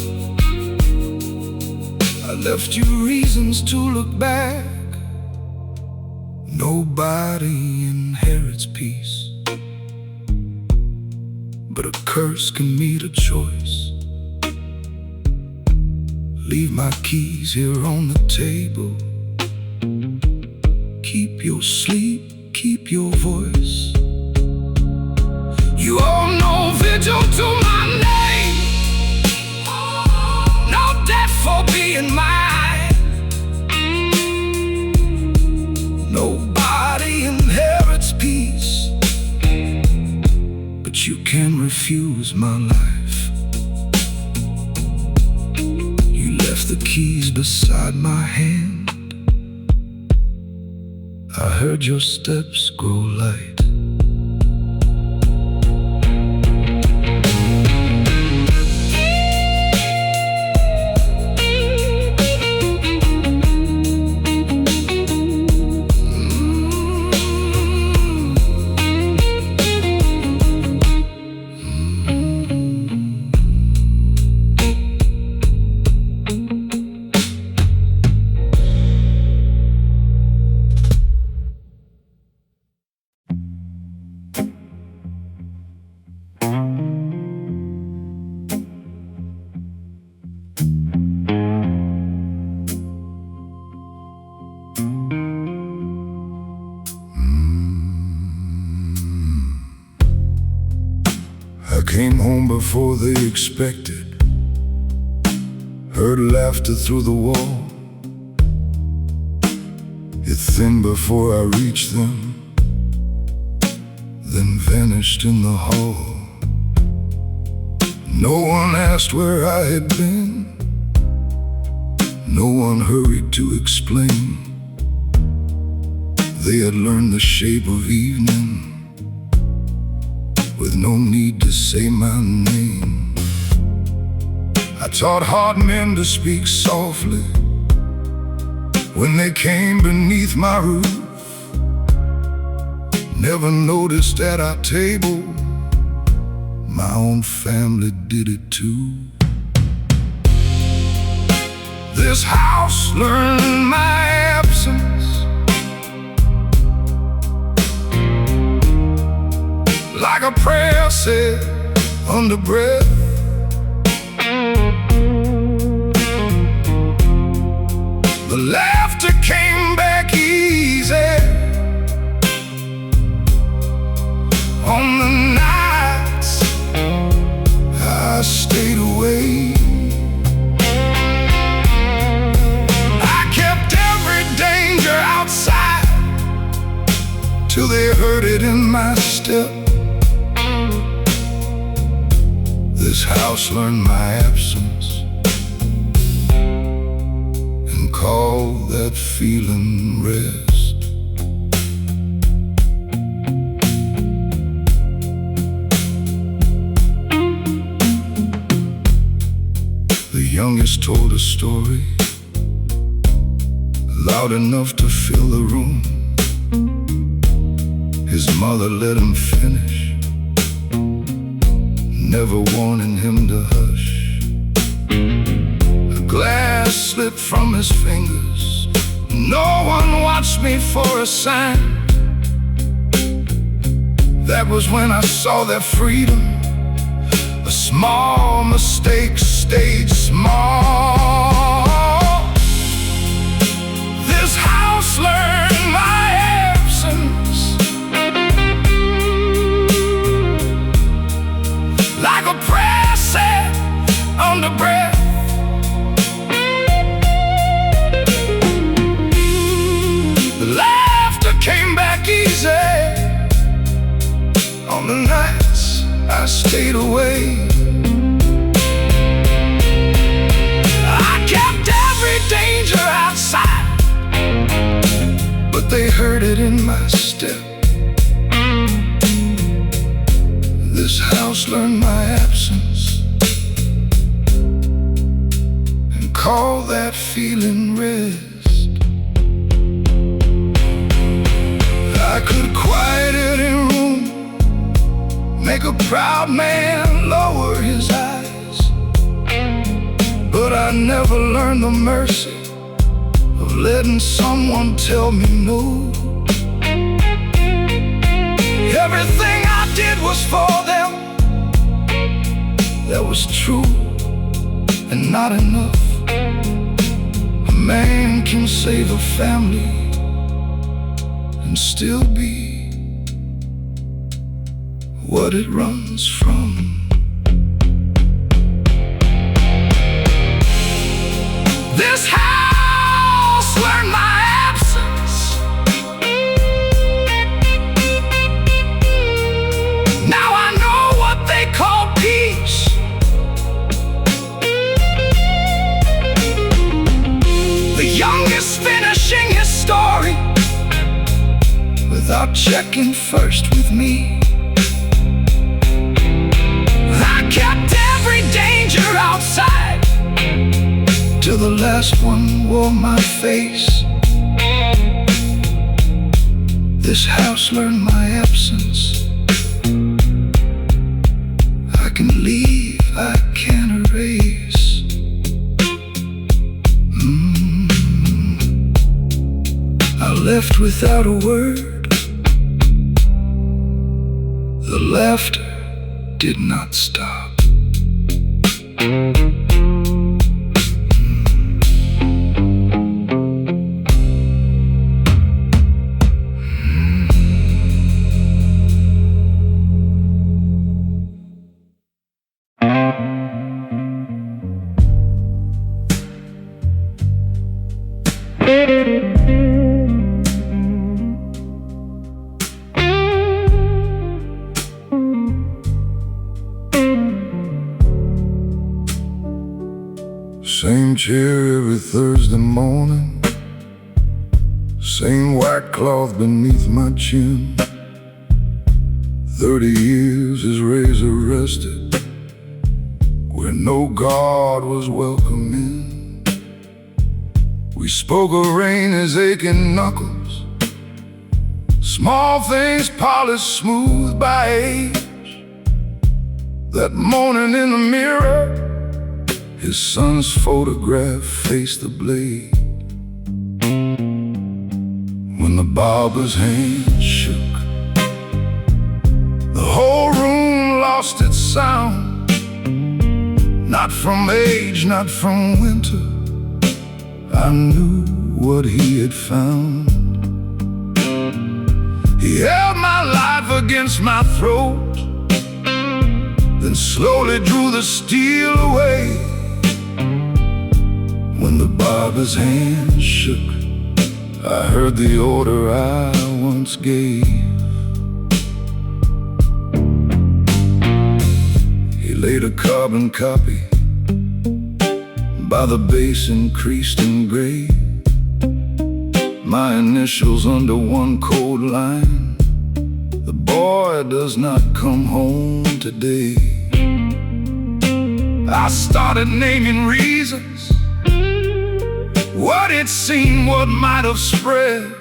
I left you reasons to look back. Nobody inherits peace, but a curse can meet a choice. Leave my keys here on the table. Keep your sleep, keep your voice. You owe no vigil to my name, no debt for being mine. Nobody inherits peace, but you can refuse my life. You left the keys beside my hand. I heard your steps grow light. Came home before they expected. Heard laughter through the wall. It thinned before I reached them, then vanished in the hall. No one asked where I had been. No one hurried to explain. They had learned the shape of evening with no need to say my name. I taught hard men to speak softly when they came beneath my roof. Never noticed at our table my own family did it too. This house learned my absence like a prayer said under breath. The laughter came back easy on the nights I stayed away. I kept every danger outside till they heard it in my step. This house learned my absence and called that feeling rest. The youngest told a story loud enough to fill the room. His mother let him finish, never warning him to hush. A glass slipped from his fingers. No one watched me for a sign. That was when I saw their freedom. A small mistake stayed small. This house learned my absence like a prayer said under breath. The laughter came back easy on the nights I stayed away. I kept every danger outside, but they heard it in my step. This house learned my absence and called that feeling rest. I could quiet any room, make a proud man lower his eyes, but I never learned the mercy of letting someone tell me no. Everything I did was for them. That was true and not enough. A man can save a family and still be what it runs from. This house learned my absence. Now I know what they call peace. The youngest finishing his story without checking first with me. I kept every danger outside till the last one wore my face. This house learned my absence. I can leave, I can't erase. I left without a word. The laughter did not stop. Same chair every Thursday morning, same white cloth beneath my chin. 30 years his razor rested where no God was welcome in. We spoke of rain, his aching knuckles, small things polished smooth by age. That morning in the mirror, his son's photograph faced the blade. When the barber's hand shook, the whole room lost its sound. Not from age, not from winter, I knew what he had found. He held my life against my throat, then slowly drew the steel away. When the barber's hand shook, I heard the order I once gave. He laid a carbon copy by the basin creased and gray, my initials under one cold line: the boy does not come home today. I started naming reasons, what it seemed, what might have spread.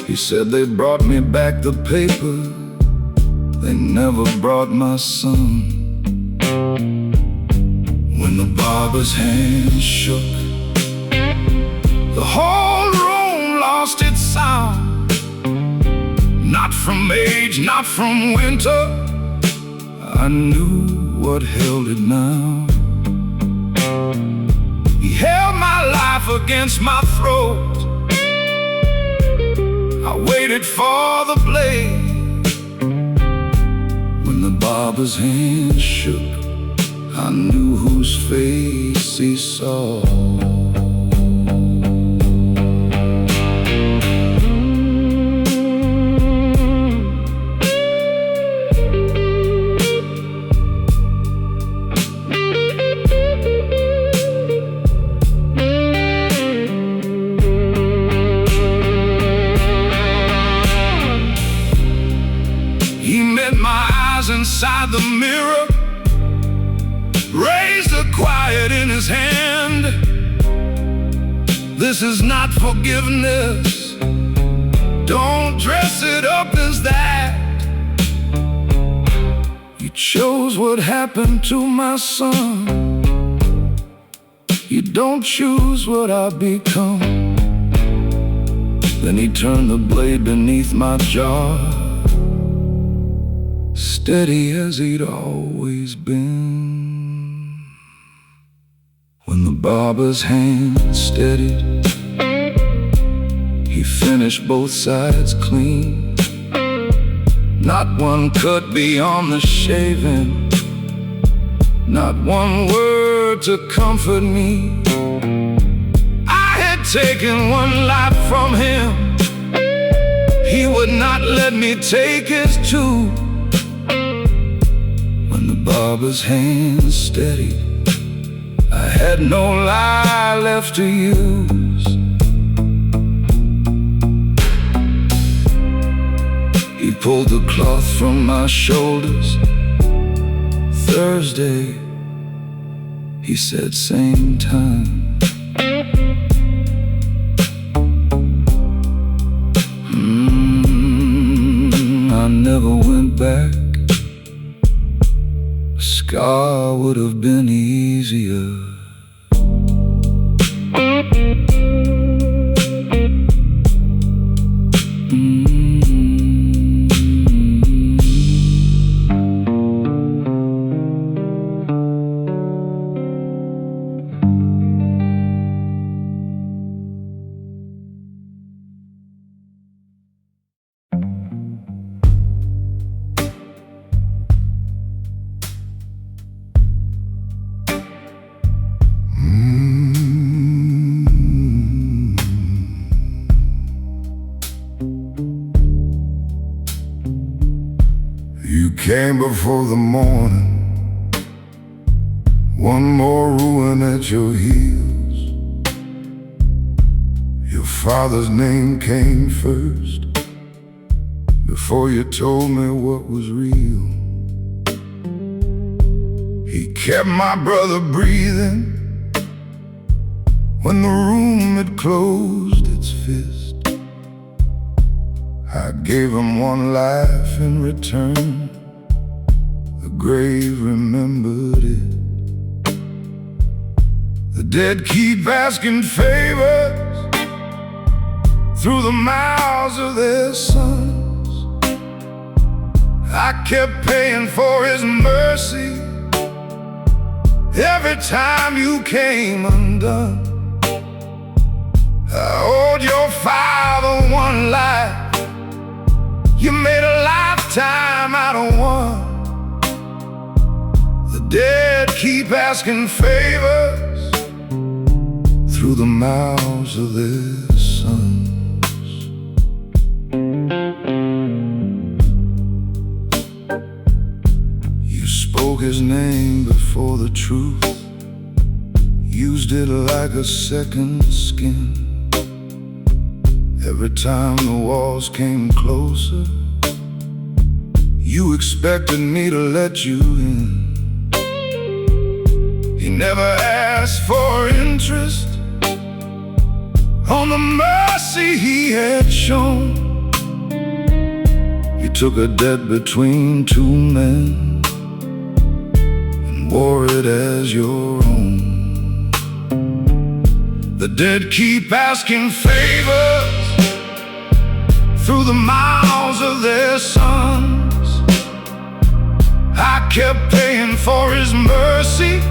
He said they brought me back the paper, they never brought my son. When the barber's hand shook, the whole room lost its sound. Not from age, not from winter, I knew what held it now. He held my life against my throat, I waited for the blade. When the barber's hand shook, I knew whose face he saw. Inside the mirror, raised a quiet in his hand. This is not forgiveness, don't dress it up as that. You chose what happened to my son, you don't choose what I've become. Then he turned the blade beneath my jaw, steady as he'd always been. When the barber's hand steadied, he finished both sides clean. Not one cut beyond the shaving, not one word to comfort me. I had taken one life from him, he would not let me take his two. Barber's hand steady, I had no lie left to use. He pulled the cloth from my shoulders. Thursday, he said, same time. I never went back, a scar would have been easier. You came before the morning One more ruin at your heels. Your father's name came first, before you told me what was real. He kept my brother breathing when the room had closed its fist. I gave him one life in return. The grave remembered it. The dead keep asking favors through the mouths of their sons. I kept paying for his mercy every time you came undone. I owed your father one life. You made a lifetime out of one. The dead keep asking favors through the mouths of their sons. You spoke his name before the truth, used it like a second skin. Every time the walls came closer, you expected me to let you in. He never asked for interest on the mercy he had shown. You took a debt between two men and wore it as your own. The dead keep asking favors through the mouths of their sons. I kept paying for his mercy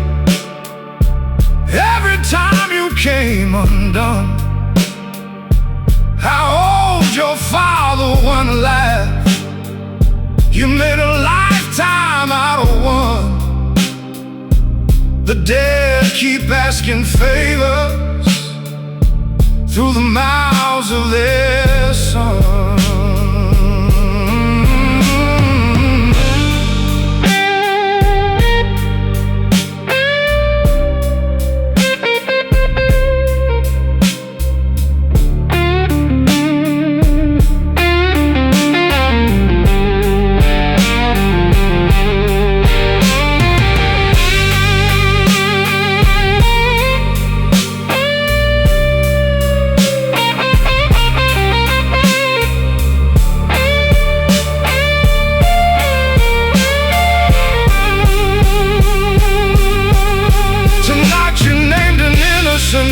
every time you came undone. I owed your father one life. You made a lifetime out of one. The dead keep asking favors through the mouths of their sons.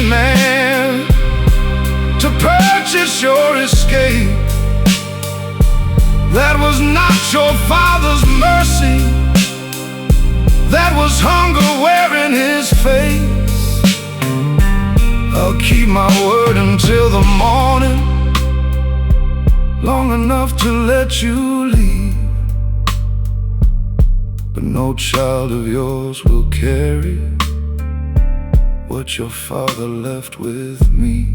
Man, to purchase your escape. That was not your father's mercy. That was hunger wearing his face. I'll keep my word until the morning, long enough to let you leave. But no child of yours will carry what your father left with me.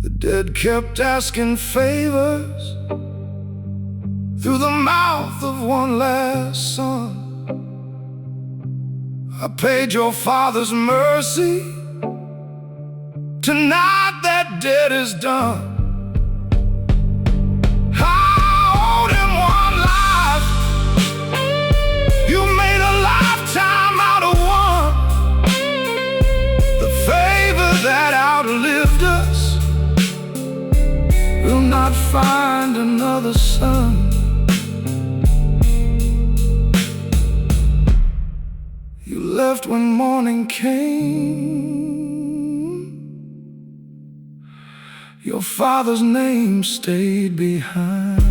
The dead kept asking favors through the mouth of one last son. I paid your father's mercy. Tonight that debt is done. I owed him one life. You made a lifetime out of one. The favor that outlived us will not find another son. You left when morning came. Your father's name stayed behind.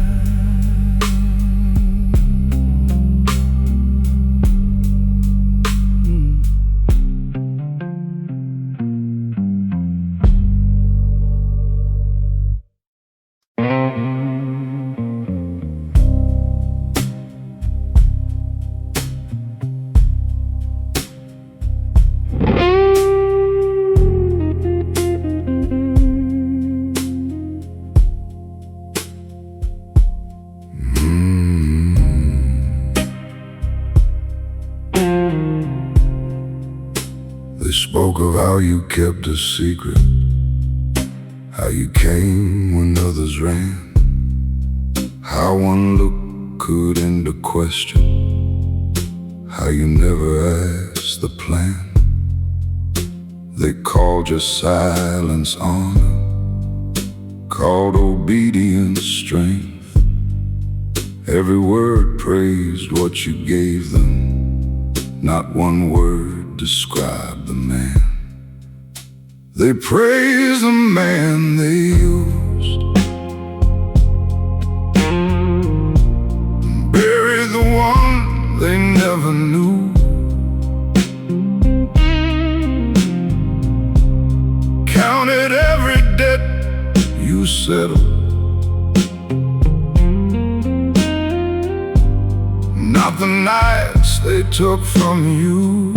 They spoke of how you kept a secret, how you came when others ran, how one look could end a question, how you never asked the plan. They called your silence honor, called obedience strength. Every word praised what you gave them, not one word described the man. They praised the man they used, buried the one they never knew. Counted every debt you settled, not the nights they took from you.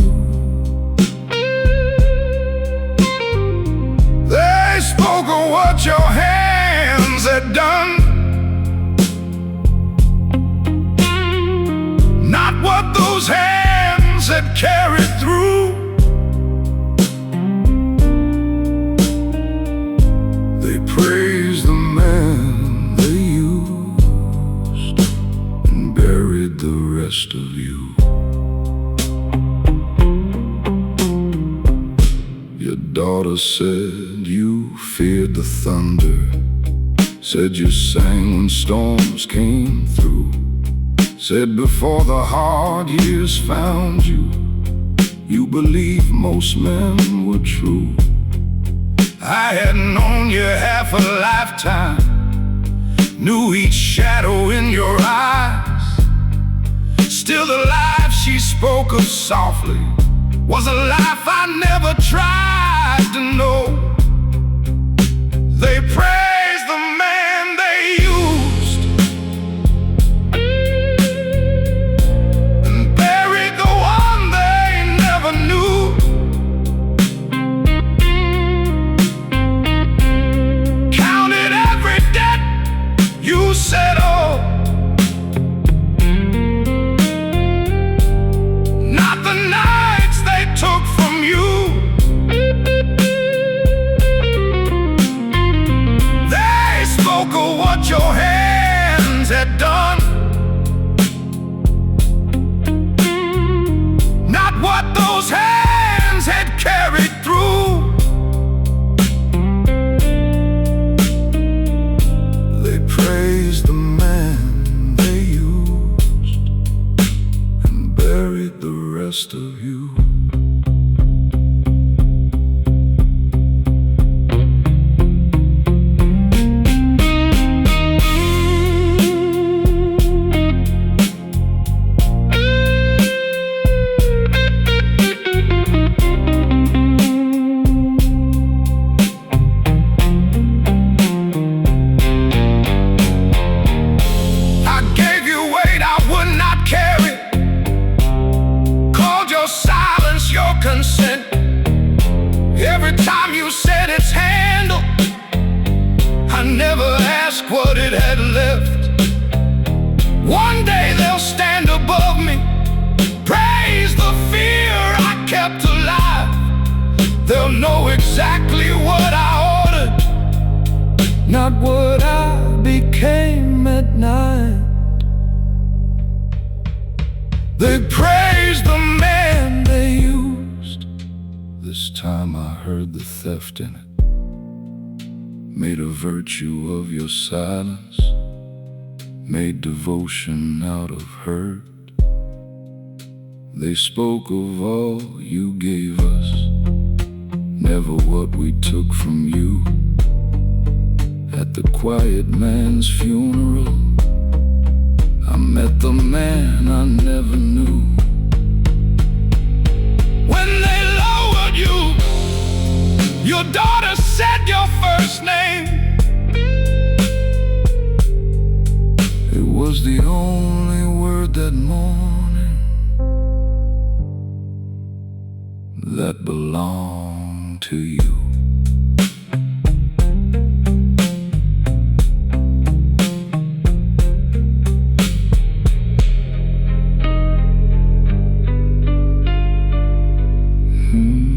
They spoke of what your hands had done, not what those hands had carried through. They praised the man they used and buried the rest of you. Your daughter said you feared the thunder, said you sang when storms came through, said before the hard years found you, you believed most men were true. I had known you half a lifetime, knew each shadow in your eyes. Still the life she spoke of softly was a life I never tried to know. They praised the man they used and buried the one they never knew. Counted every debt you settled, not the nights they took from you. They spoke of what your hands had done, not what those hands had carried through. They praised the man they used and buried the rest of you. Consent. Every time you said it's handled, I never asked what it had left. One day they'll stand above me, praise the fear I kept alive. They'll know exactly what I ordered, not what I became at night. They praised the man they used. This time I heard the theft in it, made a virtue of your silence, made devotion out of hurt. They spoke of all you gave us, never what we took from you. At the quiet man's funeral, I met the man I never knew. When they lowered you, your daughter said your first name. It was the only word that morning that belonged to you. Hmm.